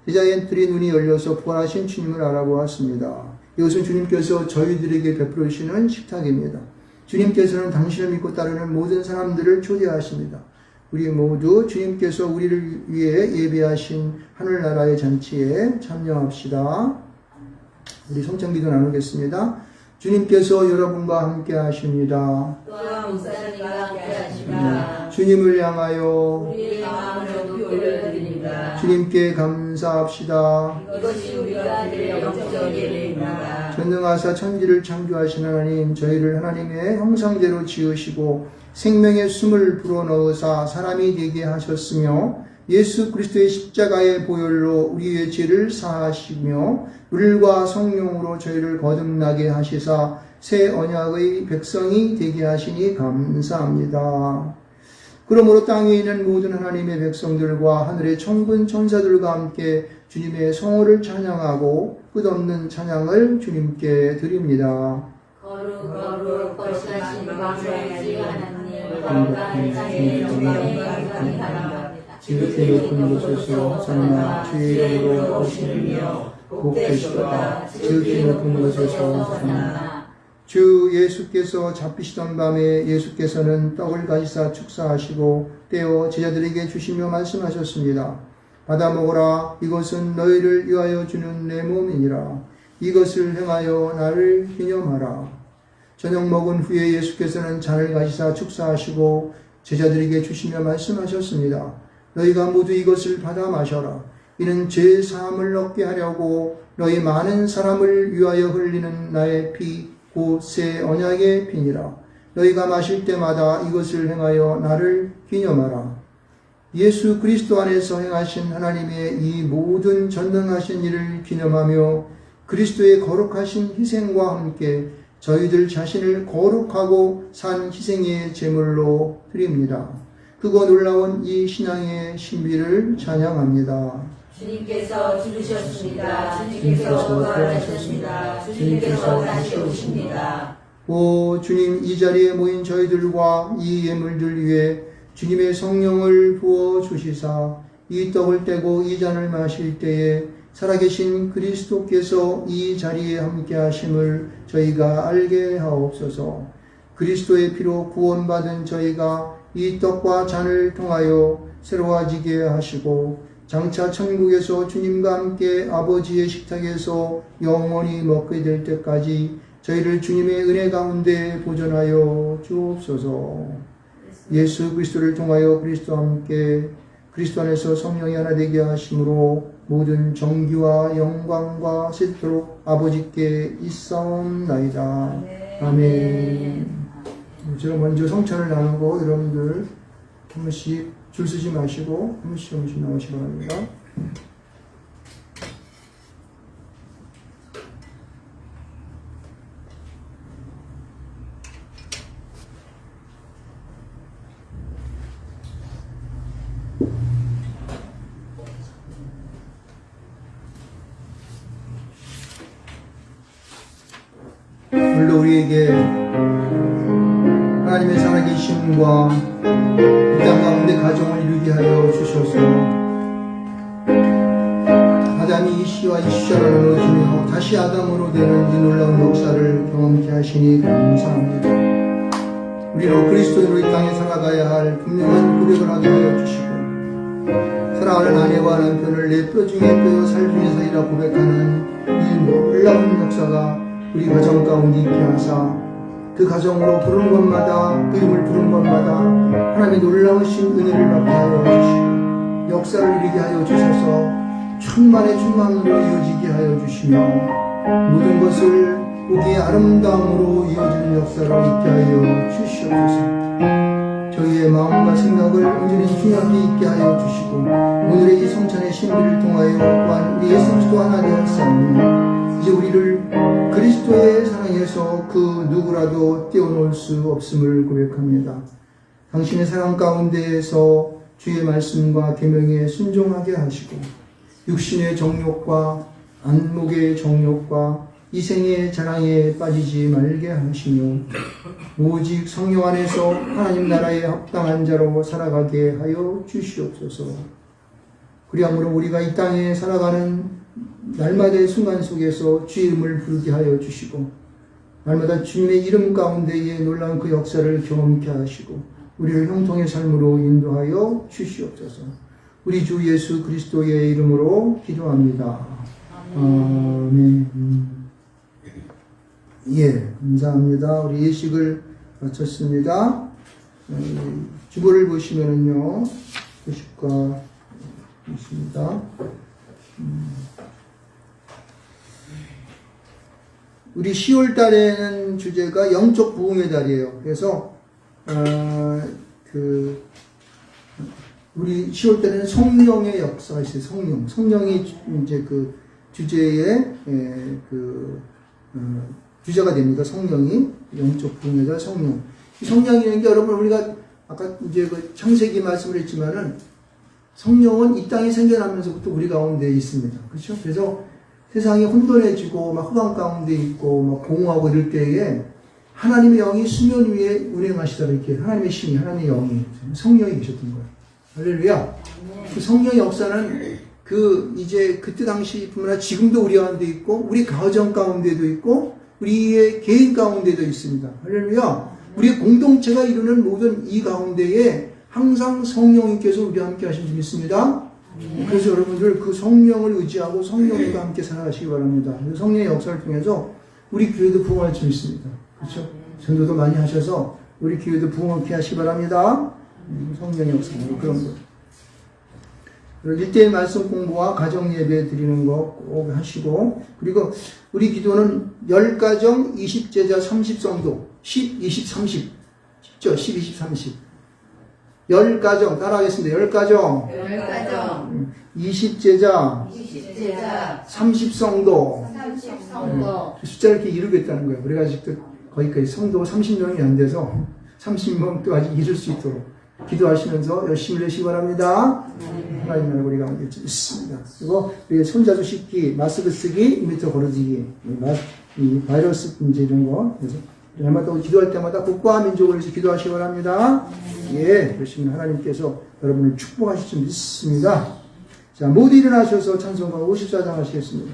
Speaker 1: 제자들의 눈이 열려서 부활하신 주님을 알아보았습니다. 이것은 주님께서 저희들에게 베풀어 주시는 식탁입니다. 주님께서는 당신을 믿고 따르는 모든 사람들을 초대하십니다. 우리 모두 주님께서 우리를 위해 예배하신 하늘나라의 잔치에 참여합시다. 우리 성찬기도 나누겠습니다. 주님께서 여러분과 함께 하십니다.
Speaker 2: 또한 목사님과 함께 하십니다.
Speaker 1: 주님을 향하여
Speaker 2: 우리의 마음을 높이 올려드립니다.
Speaker 1: 주님께 감사합시다.
Speaker 2: 이것이 우리가 드릴 영적 예배입니다.
Speaker 1: 전능하사 천지를 창조하신 하나님, 저희를 하나님의 형상대로 지으시고 생명의 숨을 불어넣으사 사람이 되게 하셨으며 예수 그리스도의 십자가의 보혈로 우리의 죄를 사하시며 물과 성령으로 저희를 거듭나게 하시사 새 언약의 백성이 되게 하시니 감사합니다. 그러므로 땅에 있는 모든 하나님의 백성들과 하늘의 천군 천사들과 함께 주님의 성호를 찬양하고 끝없는 찬양을 주님께 드립니다.
Speaker 2: 거룩 거룩 거룩하신 왕의 하나님, 거룩한 자의 영광에 감사합니다.
Speaker 1: 지극히 높은 곳에서 사나 주의 이름으로 오시며 복되시도다. 지극히 높은 곳에서 사나. 주 예수께서 잡히시던 밤에 예수께서는 떡을 가지사 축사하시고 떼어 제자들에게 주시며 말씀하셨습니다. 받아 먹으라. 이것은 너희를 위하여 주는 내 몸이니라. 이것을 행하여 나를 기념하라. 저녁 먹은 후에 예수께서는 잔을 가지사 축사하시고 제자들에게 주시며 말씀하셨습니다. 너희가 모두 이것을 받아 마셔라. 이는 죄 사함을 얻게 하려고 너희 많은 사람을 위하여 흘리는 나의 피 곧 새 언약의 피니라. 너희가 마실 때마다 이것을 행하여 나를 기념하라. 예수 그리스도 안에서 행하신 하나님의 이 모든 전능하신 일을 기념하며 그리스도의 거룩하신 희생과 함께 저희들 자신을 거룩하고 산 희생의 제물로 드립니다. 크고 놀라운 이 신앙의 신비를 찬양합니다.
Speaker 2: 주님께서 죽으셨습니다. 주님께서 부활하셨습니다. 주님께서 다시 오십니다.
Speaker 1: 오 주님, 이 자리에 모인 저희들과 이 예물들 위해 주님의 성령을 부어 주시사 이 떡을 떼고 이 잔을 마실 때에 살아계신 그리스도께서 이 자리에 함께 하심을 저희가 알게 하옵소서. 그리스도의 피로 구원받은 저희가 이 떡과 잔을 통하여 새로워지게 하시고 장차 천국에서 주님과 함께 아버지의 식탁에서 영원히 먹게 될 때까지 저희를 주님의 은혜 가운데 보존하여 주옵소서. 예수 그리스도를 통하여 그리스도와 함께 그리스도 안에서 성령이 하나 되게 하심으로 모든 정기와 영광과 세토록 아버지께 있사옵나이다. 아멘. 제가 먼저 성찬을 나누고 여러분들 한 번씩 줄 서지 마시고 한 번씩 나오시기 바랍니다. 오늘도 우리에게 하나님의 살아계심과 이 땅 가운데 가정을 이루게 하여 주셔서 아담이 이씨와 이씨자로 나눠지며 다시 아담으로 되는 이 놀라운 역사를 경험케 하시니 감사합니다. 우리로 그리스도인으로 이 땅에 살아가야 할 분명한 고백을 하게 하여 주시고 사랑하는 아내와 남편을 내 뼈 중에 뼈여 살 중에 살이라 고백하는 이 놀라운 역사가 우리 가정 가운데 있게 하사 그 가정으로 부르는 것마다 그 이름을 부르는 것마다 하나님의 놀라우신 은혜를 받게 하여 주시고 역사를 이루게 하여 주셔서 천만의 천만으로 이어지게 하여 주시며 모든 것을 보기에 아름다움으로 이어지는 역사로 있게 하여 주시옵소서. 저희의 마음과 생각을 온전히 주님께 있게 하여 주시고 오늘의 이 성찬의 신비를 통하여 또한 우리 예수 그리스도 하나 되었사오니 이제 우리를 그리스도의 사랑에서 그 누구라도 떼어놓을 수 없음을 고백합니다. 당신의 사랑 가운데에서 주의 말씀과 계명에 순종하게 하시고 육신의 정욕과 안목의 정욕과 이생의 자랑에 빠지지 말게 하시며 오직 성령 안에서 하나님 나라에 합당한 자로 살아가게 하여 주시옵소서. 그리하므로 우리가 이 땅에 살아가는 날마다의 순간 속에서 주의 이름을 부르게 하여 주시고 날마다 주님의 이름 가운데에 놀라운 그 역사를 경험케 하시고 우리를 형통의 삶으로 인도하여 주시옵소서. 우리 주 예수 그리스도의 이름으로 기도합니다. 아멘. 예, 감사합니다. 우리 예식을 마쳤습니다. 주보를 보시면은요, 예식과 있습니다. 우리 10월 달에는 주제가 영적 부흥의 달이에요. 그래서, 우리 10월 달에는 성령의 역사가 있어요. 성령이 이제 그 주제의, 주제가 됩니다. 성령이. 영적 부흥의 달 성령. 이 성령이라는 게 여러분, 우리가 아까 이제 그 창세기 말씀을 했지만은 성령은 이 땅이 생겨나면서부터 우리 가운데 있습니다. 그렇죠? 그래서 세상이 혼돈해지고 막 흑암 가운데 있고 막 공허하고 이럴 때에 하나님의 영이 수면 위에 운행하시다 이렇게 하나님의 신이 하나님의 영이 성령이 계셨던 거예요. 할렐루야. 그 성령의 역사는 이제 그때 당시뿐만 아니라 지금도 우리 가운데 있고, 우리 가정 가운데도 있고, 우리의 개인 가운데도 있습니다. 할렐루야. 우리의 공동체가 이루는 모든 이 가운데에 항상 성령님께서 우리와 함께 하신 줄 믿습니다. 그래서 여러분들 그 성령을 의지하고 성령님과 함께 살아가시기 바랍니다. 성령의 역사를 통해서 우리 교회도 부흥할 수 있습니다. 그렇죠? 전도도 많이 하셔서 우리 교회도 부흥하게 하시기 바랍니다. 성령의 역사로 그런 것. 1대1 말씀 공부와 가정 예배 드리는 거 꼭 하시고, 그리고 우리 기도는 10가정, 20제자, 30성도, 10, 20, 30. 쉽죠? 10, 20, 30. 10가정, 따라하겠습니다. 10가정. 20제자. 30성도. 숫자를 이렇게 이루겠다는 거예요. 우리가 아직도 거기까지 성도가 30명이 안 돼서 30명도 아직 이룰 수 있도록 기도하시면서 열심히 내시기 바랍니다. 하나님 나라 우리 가운데 있습니다. 그리고 우리 손자주 씻기, 마스크 쓰기, 2m 걸어지기, 이 바이러스 문제 이런 거. 그래서 날마다 기도할 때마다 국가와 민족을 위해서 기도하시기 바랍니다. 예, 그러시면 하나님께서 여러분을 축복하실 줄 믿습니다. 자, 모두 일어나셔서 찬송가 54장 하시겠습니다.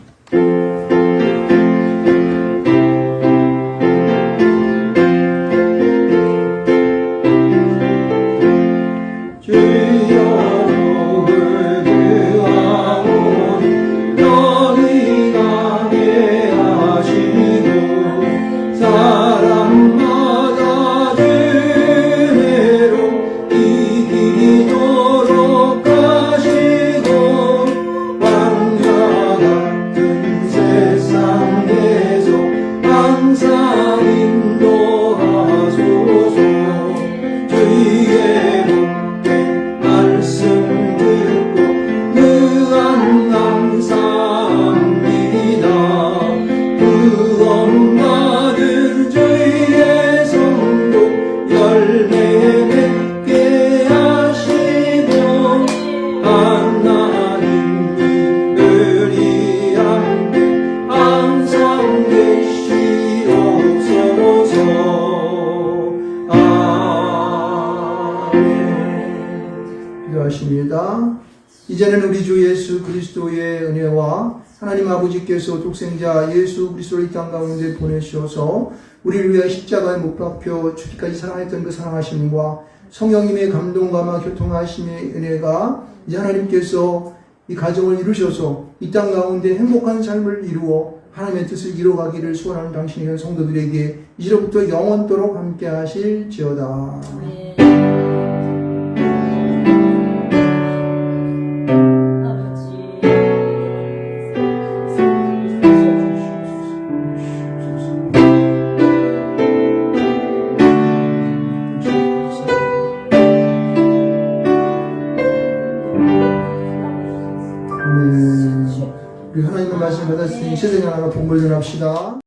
Speaker 1: 이제는 우리 주 예수 그리스도의 은혜와 하나님 아버지께서 독생자 예수 그리스도를 이 땅 가운데 보내주셔서 우리를 위하여 십자가에 못 박혀 죽기까지 사랑했던 그 사랑하심과 성령님의 감동과 교통하심의 은혜가 이제 하나님께서 이 가정을 이루셔서 이 땅 가운데 행복한 삶을 이루어 하나님의 뜻을 이루어가기를 소원하는 당신의 성도들에게 이제로부터 영원토록 함께 하실지어다. 우리 하나님의 말씀 받았으니 세상에 나가 본걸 전합시다.